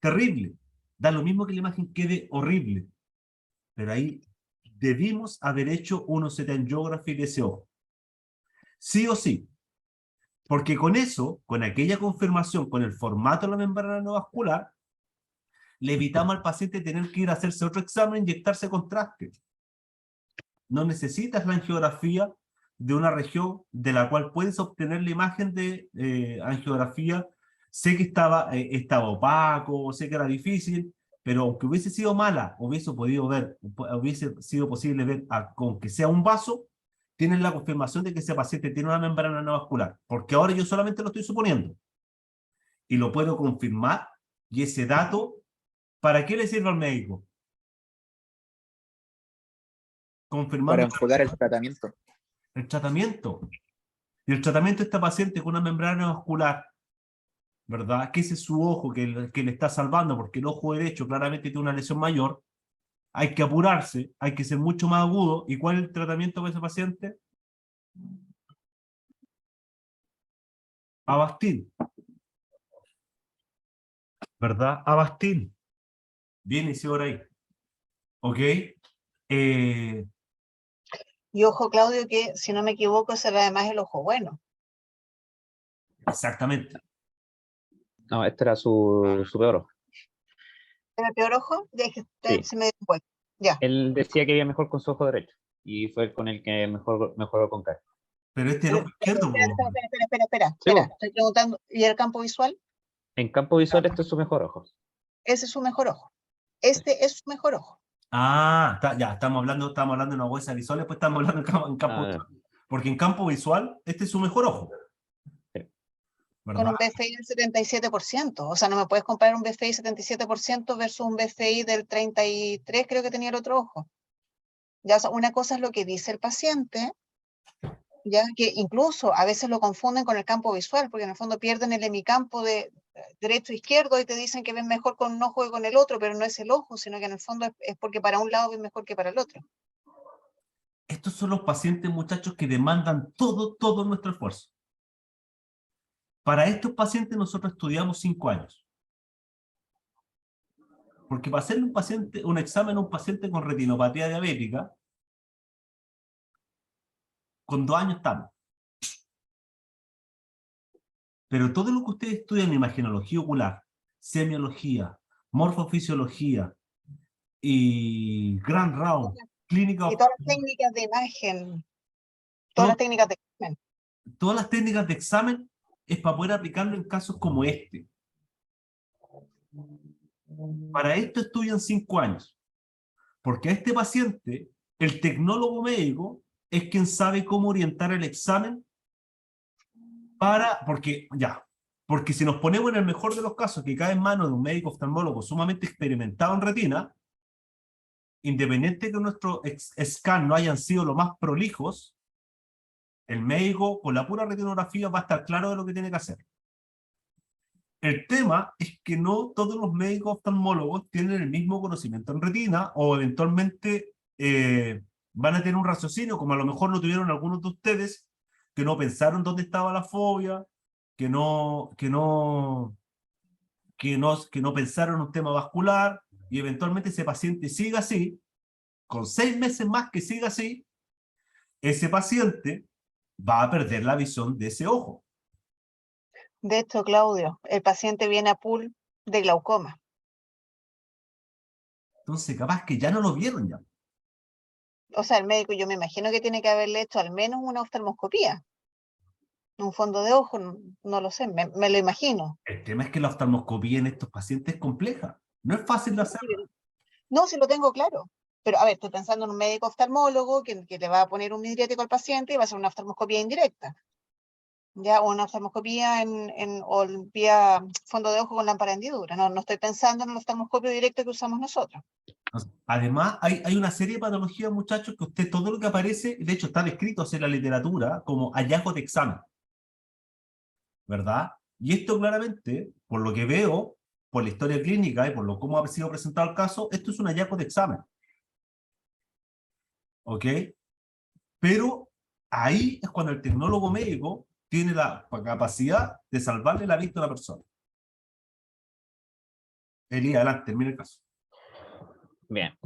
terrible. Da lo mismo que la imagen quede horrible. Pero ahí debimos haber hecho un OCT angiography de ese ojo. Sí o sí. Porque con eso, con aquella confirmación, con el formato de la membrana neovascular, le evitamos al paciente tener que ir a hacerse otro examen e inyectarse contraste. No necesitas la angiografía de una región de la cual puedes obtener la imagen de angiografía. Sé que estaba opaco, sé que era difícil, pero aunque hubiese sido mala, hubiese sido posible ver, aunque sea un vaso, tienes la confirmación de que ese paciente tiene una membrana neovascular, porque ahora yo solamente lo estoy suponiendo. Y lo puedo confirmar, y ese dato, ¿para qué le sirve al médico? Confirmando Para enfocar el tratamiento. El tratamiento. Y el tratamiento de esta paciente con una membrana neovascular, ¿verdad? Que ese es su ojo que le está salvando, porque el ojo derecho claramente tiene una lesión mayor. Hay que apurarse, hay que ser mucho más agudo. ¿Y cuál es el tratamiento para ese paciente? Avastin. ¿Verdad? Avastin. Bien, y ahora ahí. ¿Ok? Y ojo, Claudio, que si no me equivoco, ese era además el ojo bueno. Exactamente. No, este era su peor ojo. ¿Era el peor ojo? Ya que Sí. se me dio vuelta. Ya. Él decía que iba mejor con su ojo derecho y fue con el que mejoró con CAE. Pero este es el ojo izquierdo. Espera. Estoy preguntando, ¿y el campo visual? En campo visual este es su mejor ojo. Ese es su mejor ojo. Este es su mejor ojo. Ah, ya, estamos hablando de una huesa visual, después estamos hablando en campo visual. Porque en campo visual, este es su mejor ojo. ¿Verdad? Con un BFI del 77%. O sea, no me puedes comparar un BFI 77% versus un BFI del 33%, creo que tenía el otro ojo. Ya, o sea, una cosa es lo que dice el paciente, ya que incluso a veces lo confunden con el campo visual, porque en el fondo pierden el hemicampo de derecho e izquierdo y te dicen que ven mejor con un ojo que con el otro, pero no es el ojo, sino que en el fondo es porque para un lado ven mejor que para el otro. Estos son los pacientes, muchachos, que demandan todo nuestro esfuerzo. Para estos pacientes nosotros estudiamos 5 años. Porque para hacerle un examen a un paciente con retinopatía diabética, con 2 años estamos. Pero todo lo que ustedes estudian en imagenología ocular, semiología, morfofisiología y Grand Round, clínica... Y todas las técnicas de imagen, todas las técnicas de examen. Todas las técnicas de examen es para poder aplicarlo en casos como este. Para esto estudian 5 años. Porque a este paciente, el tecnólogo médico es quien sabe cómo orientar el examen porque si nos ponemos en el mejor de los casos que cae en manos de un médico oftalmólogo sumamente experimentado en retina, independiente que nuestros scan no hayan sido lo más prolijos, el médico con la pura retinografía va a estar claro de lo que tiene que hacer. El tema es que no todos los médicos oftalmólogos tienen el mismo conocimiento en retina o eventualmente van a tener un raciocinio, como a lo mejor lo tuvieron algunos de ustedes, que no pensaron dónde estaba la fobia, que no pensaron en un tema vascular, y eventualmente ese paciente siga así, con 6 meses más que siga así, ese paciente va a perder la visión de ese ojo. De hecho, Claudio, el paciente viene a pool de glaucoma. Entonces, capaz que ya no lo vieron ya. O sea, el médico yo me imagino que tiene que haberle hecho al menos una oftalmoscopía. Un fondo de ojo, no lo sé, me lo imagino. El tema es que la oftalmoscopía en estos pacientes es compleja. No es fácil de hacerla. No, sí lo tengo claro. Pero, a ver, estoy pensando en un médico oftalmólogo que le va a poner un midriático al paciente y va a hacer una oftalmoscopía indirecta. Ya, o una oftalmoscopía o vía fondo de ojo con lámpara de hendidura. No estoy pensando en el oftalmoscopio directo que usamos nosotros. Además, hay una serie de patologías, muchachos, que usted todo lo que aparece, de hecho está descrito en la literatura como hallazgos de examen. ¿Verdad? Y esto claramente, por lo que veo, por la historia clínica y por cómo ha sido presentado el caso, esto es un hallazgo de examen. ¿Ok? Pero ahí es cuando el tecnólogo médico tiene la capacidad de salvarle la vista a la persona. Eli, adelante, termina el caso. Bien.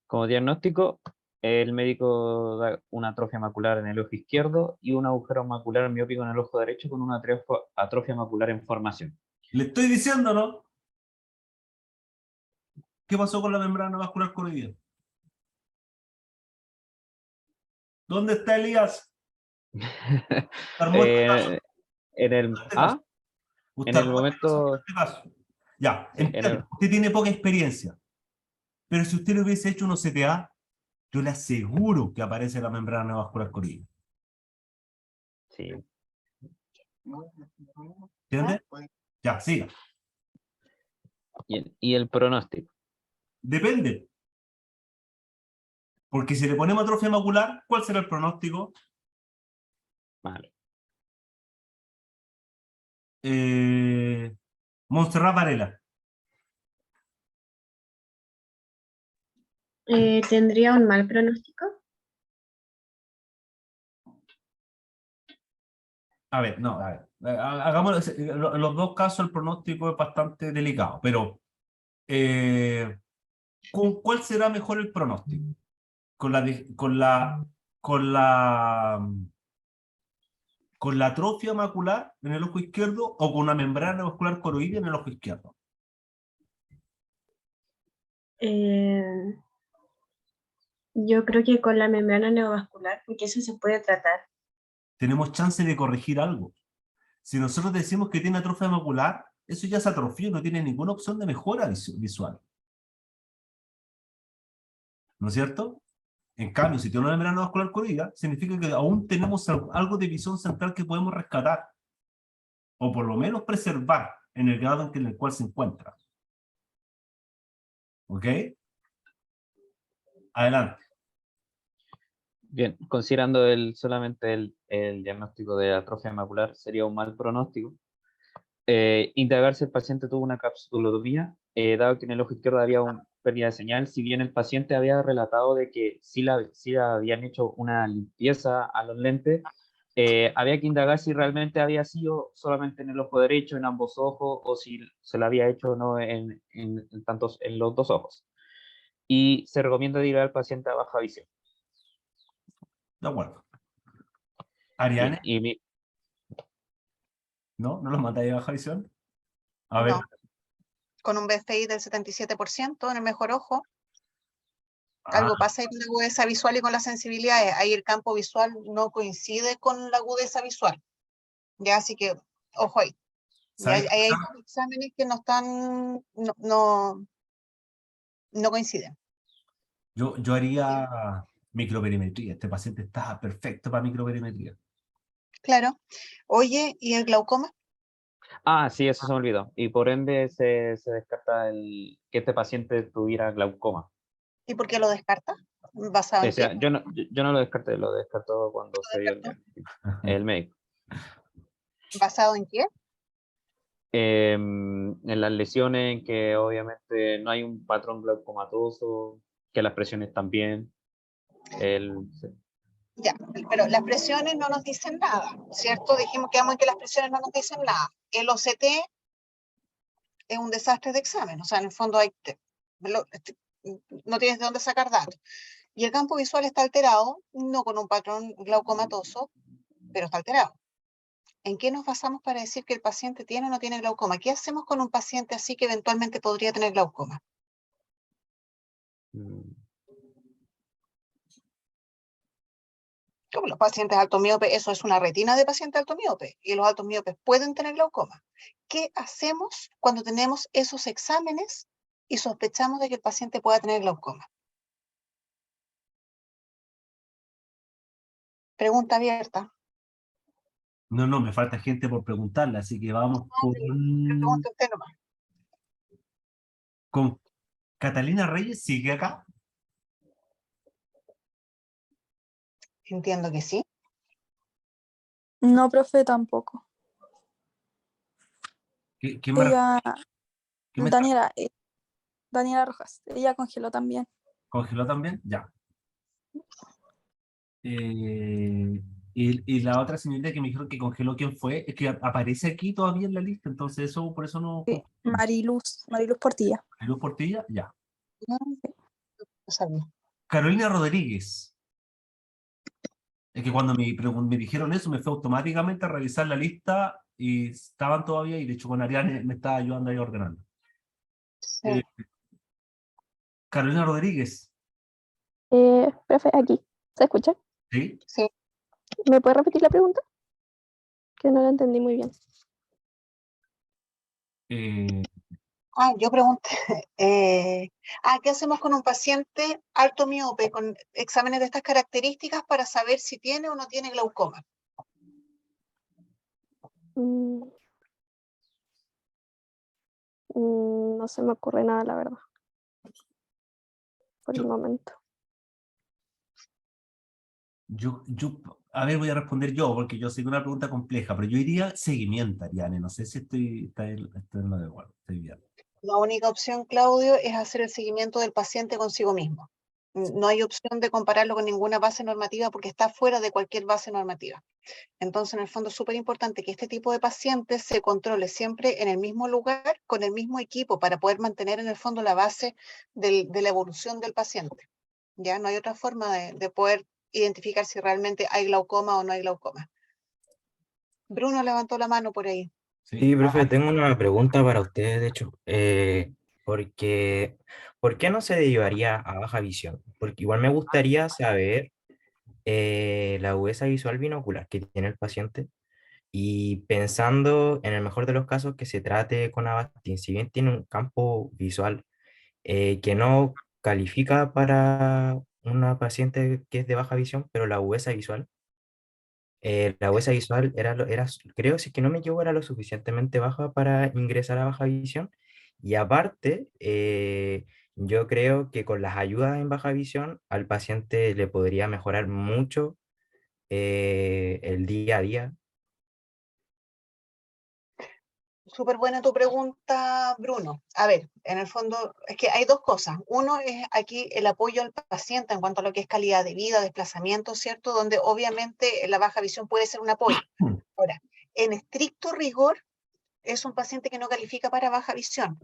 Como diagnóstico, el médico da una atrofia macular en el ojo izquierdo y un agujero macular miópico en el ojo derecho con una atrofia macular en formación. Le estoy diciendo, ¿no? ¿Qué pasó con la membrana vascular coroidea? ¿Dónde está Elías? En el momento... Ya, usted tiene poca experiencia, pero si usted le hubiese hecho unos CTA, yo le aseguro que aparece la membrana vascular coroidea. Sí. ¿Entiende? Ya, siga. ¿Y el pronóstico? Depende. Porque si le ponemos atrofia macular, ¿cuál será el pronóstico? Malo. Montserrat Varela. ¿Tendría un mal pronóstico? A ver, no, a ver. Hagamos en los dos casos el pronóstico es bastante delicado, pero ¿con cuál será mejor el pronóstico? ¿Con la atrofia macular en el ojo izquierdo o con una membrana vascular coroidea en el ojo izquierdo? Yo creo que con la membrana neovascular, porque eso se puede tratar. Tenemos chance de corregir algo. Si nosotros decimos que tiene atrofia macular, eso ya se atrofió, no tiene ninguna opción de mejora visual. ¿No es cierto? En cambio, si tiene una membrana vascular corrida, significa que aún tenemos algo de visión central que podemos rescatar, o por lo menos preservar en el grado en el cual se encuentra. ¿Ok? Adelante. Bien, considerando solamente el diagnóstico de atrofia macular, sería un mal pronóstico. Indagar si el paciente tuvo una capsulotomía, dado que en el ojo izquierdo había una pérdida de señal, si bien el paciente había relatado de que sí habían hecho una limpieza a los lentes, había que indagar si realmente había sido solamente en el ojo derecho, en ambos ojos, o si se lo había hecho o no en los dos ojos. Y se recomienda ir al paciente a baja visión. De acuerdo. Ariane. Y ¿No? ¿No los mandáis a baja visión? A ver. No. Con un BFI del 77% en el mejor ojo. Algo pasa ahí con la agudeza visual y con la sensibilidad. Ahí el campo visual no coincide con la agudeza visual. Ya, así que, ojo ahí. Ya, hay exámenes que no están, no coinciden. Yo haría microperimetría. Este paciente está perfecto para microperimetría. Claro. Oye, ¿y el glaucoma? Ah, sí, eso se me olvidó. Y por ende se descarta que este paciente tuviera glaucoma. ¿Y por qué lo descarta? ¿Basado en O sea, qué? yo no lo descarté, lo descartó cuando se dio el médico. ¿Basado en qué? En las lesiones, en que obviamente no hay un patrón glaucomatoso, que las presiones también. Ya, pero las presiones no nos dicen nada, ¿cierto? Dijimos que las presiones no nos dicen nada. El OCT es un desastre de examen, o sea, en el fondo no tienes de dónde sacar datos. Y el campo visual está alterado, no con un patrón glaucomatoso, pero está alterado. ¿En qué nos basamos para decir que el paciente tiene o no tiene glaucoma? ¿Qué hacemos con un paciente así que eventualmente podría tener glaucoma? Como los pacientes altomíopes, eso es una retina de paciente altomíope, y los altomíopes pueden tener glaucoma. ¿Qué hacemos cuando tenemos esos exámenes y sospechamos de que el paciente pueda tener glaucoma? Pregunta abierta. No, me falta gente por preguntarle, así que vamos Pregunta usted nomás. con Catalina Reyes. ¿Sigue acá? Entiendo que sí. No, profe, tampoco. ¿Quién me Ella, ¿Quién me Daniela Rojas, ella congeló también. ¿Congeló también? Ya. Y la otra señorita que me dijeron que congeló, ¿quién fue? Es que aparece aquí todavía en la lista, entonces eso por eso no... Sí, Mariluz Portilla. Mariluz Portilla, ya. No sabía. Carolina Rodríguez. Es que cuando me dijeron eso, me fue automáticamente a revisar la lista y estaban todavía, y de hecho con Ariane me estaba ayudando ahí ordenando. Sí. Carolina Rodríguez. Profe, aquí. ¿Se escucha? ¿Sí? Sí. ¿Me puede repetir la pregunta? Que no la entendí muy bien. Yo pregunté, ¿qué hacemos con un paciente alto miope con exámenes de estas características para saber si tiene o no tiene glaucoma? No se me ocurre nada, la verdad. Por el momento. A ver, voy a responder yo, porque yo sé que es una pregunta compleja, pero yo iría seguimiento, Ariane. No sé si estoy en lo de igual. Estoy bien. La única opción, Claudio, es hacer el seguimiento del paciente consigo mismo. No hay opción de compararlo con ninguna base normativa porque está fuera de cualquier base normativa. Entonces, en el fondo, es súper importante que este tipo de pacientes se controle siempre en el mismo lugar, con el mismo equipo, para poder mantener en el fondo la base de la evolución del paciente. Ya no hay otra forma de poder identificar si realmente hay glaucoma o no hay glaucoma. Bruno levantó la mano por ahí. Sí, profe, tengo una pregunta para usted, de hecho. Porque, ¿por qué no se derivaría a baja visión? Porque igual me gustaría saber la agudeza visual binocular que tiene el paciente y pensando en el mejor de los casos que se trate con Avastin, si bien tiene un campo visual que no califica para una paciente que es de baja visión, pero la agudeza visual creo, si es que no me equivoco, era lo suficientemente baja para ingresar a baja visión. Y aparte, yo creo que con las ayudas en baja visión al paciente le podría mejorar mucho el día a día. Súper buena tu pregunta, Bruno. A ver, en el fondo es que hay dos cosas. Uno es aquí el apoyo al paciente en cuanto a lo que es calidad de vida, desplazamiento, ¿cierto? Donde obviamente la baja visión puede ser un apoyo. Ahora, en estricto rigor, es un paciente que no califica para baja visión.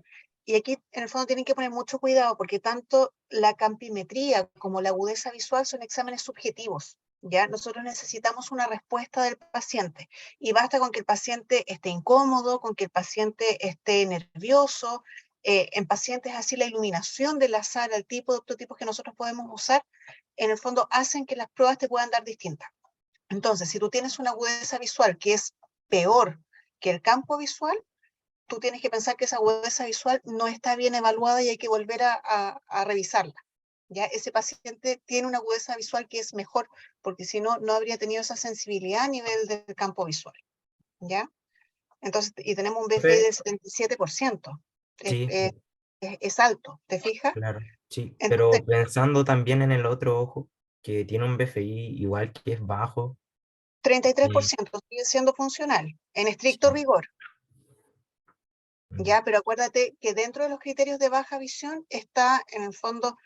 Y aquí, en el fondo, tienen que poner mucho cuidado porque tanto la campimetría como la agudeza visual son exámenes subjetivos. ¿Ya? Nosotros necesitamos una respuesta del paciente y basta con que el paciente esté incómodo, con que el paciente esté nervioso. En pacientes así la iluminación de la sala, el tipo de octotipos que nosotros podemos usar, en el fondo hacen que las pruebas te puedan dar distintas. Entonces, si tú tienes una agudeza visual que es peor que el campo visual, tú tienes que pensar que esa agudeza visual no está bien evaluada y hay que volver a revisarla. ¿Ya? Ese paciente tiene una agudeza visual que es mejor, porque si no, no habría tenido esa sensibilidad a nivel del campo visual. ¿Ya? Entonces, y tenemos un BFI del 77%. Sí, Es alto, ¿te fijas? claro, sí, Entonces, pero pensando también en el otro ojo, que tiene un BFI igual que es bajo. 33% sigue siendo funcional, en estricto rigor. ¿Ya? Pero acuérdate que dentro de los criterios de baja visión está, en el fondo,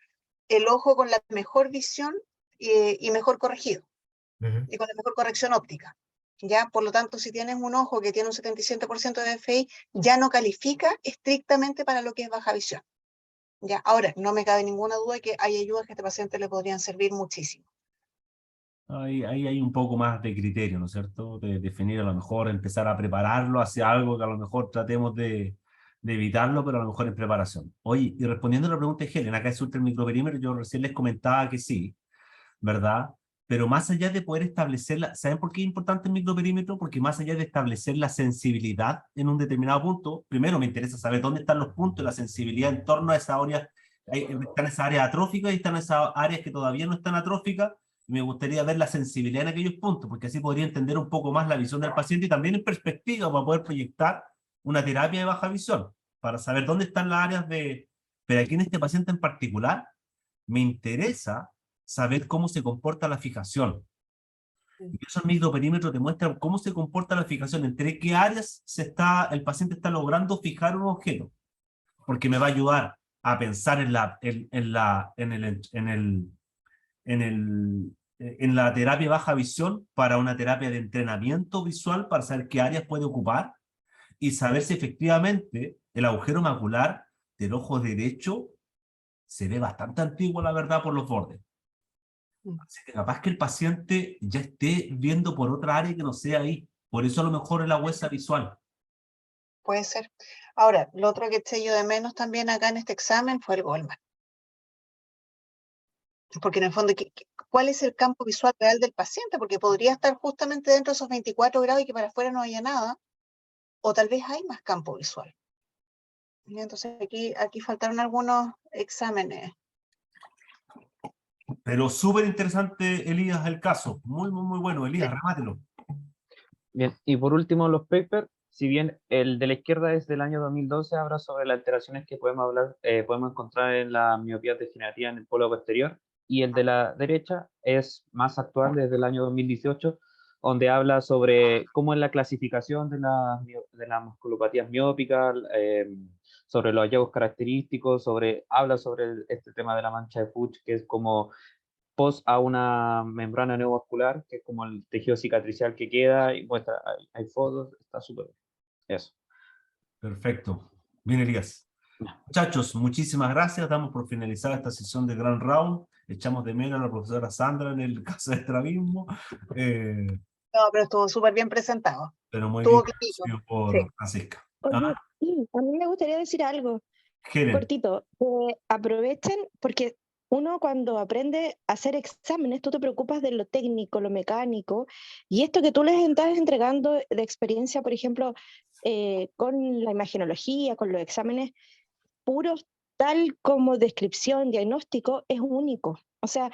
el ojo con la mejor visión y mejor corregido, y con la mejor corrección óptica. ¿Ya? Por lo tanto, si tienes un ojo que tiene un 77% de BFI, ya no califica estrictamente para lo que es baja visión. ¿Ya? Ahora, no me cabe ninguna duda de que hay ayudas que a este paciente le podrían servir muchísimo. Ahí hay un poco más de criterio, ¿no es cierto? De definir a lo mejor, empezar a prepararlo hacia algo que a lo mejor tratemos de evitarlo, pero a lo mejor en preparación. Oye, y respondiendo a la pregunta de Helen, acá es ultra el microperímetro, yo recién les comentaba que sí, ¿verdad? Pero más allá de poder establecerla, ¿saben por qué es importante el microperímetro? Porque más allá de establecer la sensibilidad en un determinado punto, primero me interesa saber dónde están los puntos, la sensibilidad en torno a esa área, están esas áreas atróficas y están esas áreas que todavía no están atróficas. Me gustaría ver la sensibilidad en aquellos puntos, porque así podría entender un poco más la visión del paciente y también en perspectiva para poder proyectar una terapia de baja visión, para saber dónde están las áreas de... Pero aquí en este paciente en particular, me interesa saber cómo se comporta la fijación. Y eso el microperímetro te muestra cómo se comporta la fijación, entre qué áreas el paciente está logrando fijar un objeto, porque me va a ayudar a pensar en la terapia baja visión para una terapia de entrenamiento visual, para saber qué áreas puede ocupar y saber si efectivamente el agujero macular del ojo derecho se ve bastante antiguo, la verdad, por los bordes. Así que capaz que el paciente ya esté viendo por otra área que no sea ahí. Por eso a lo mejor es la agudeza visual. Puede ser. Ahora, lo otro que eché yo de menos también acá en este examen fue el Goldman. Porque en el fondo, ¿cuál es el campo visual real del paciente? Porque podría estar justamente dentro de esos 24 grados y que para afuera no haya nada, o tal vez hay más campo visual. Y entonces aquí faltaron algunos exámenes. Pero súper interesante, Elías, el caso. Muy, muy, muy bueno. Elías, remátelo. Bien, y por último los papers, si bien el de la izquierda es del año 2012, habla sobre las alteraciones que podemos encontrar en la miopía degenerativa en el polo posterior, y el de la derecha es más actual, desde el año 2018, donde habla sobre cómo es la clasificación de las musculopatías miópicas, sobre los hallazgos característicos, habla sobre este tema de la mancha de Fuchs, que es como post a una membrana neovascular, que es como el tejido cicatricial que queda, y muestra, hay fotos, está súper bien. Eso. Perfecto. Bien, Elías. Muchachos, muchísimas gracias. Damos por finalizada esta sesión de Grand Round. Echamos de menos a la profesora Sandra en el caso de estrabismo. No, pero estuvo súper bien presentado. Pero muy Estuvo bien clarito. conducido por Sí. Francisca. Oye, a mí me gustaría decir algo. Helen, Cortito, aprovechen porque uno cuando aprende a hacer exámenes, tú te preocupas de lo técnico, lo mecánico, y esto que tú les estás entregando de experiencia, por ejemplo, con la imagenología, con los exámenes puros, tal como descripción, diagnóstico, es único. O sea,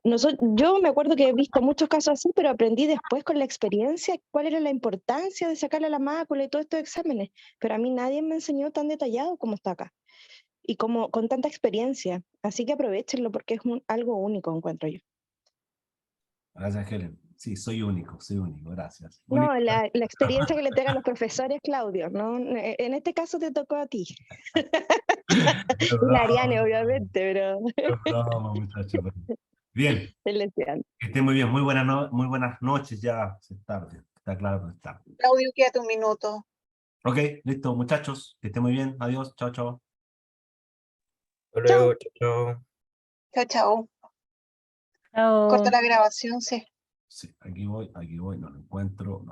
yo me acuerdo que he visto muchos casos así, pero aprendí después con la experiencia cuál era la importancia de sacarle la mácula y todos estos exámenes. Pero a mí nadie me enseñó tan detallado como está acá y como con tanta experiencia. Así que aprovechenlo porque es algo único, encuentro yo. gracias Helen. Sí, soy único, gracias. No, Único. la experiencia que le tengan los profesores, Claudio, ¿no? En este caso te tocó a ti. Y la Ariane, obviamente, pero No, muchachos. Bien, él decía. que esté muy bien. Muy buenas noches ya. Es tarde, está claro que está. Claudio, quédate un minuto. Ok, listo, muchachos. Que esté muy bien. Adiós. Chao, chao. Hasta luego, chao. Chao, chao. Chao. Corta la grabación, sí. Sí, aquí voy, no lo encuentro.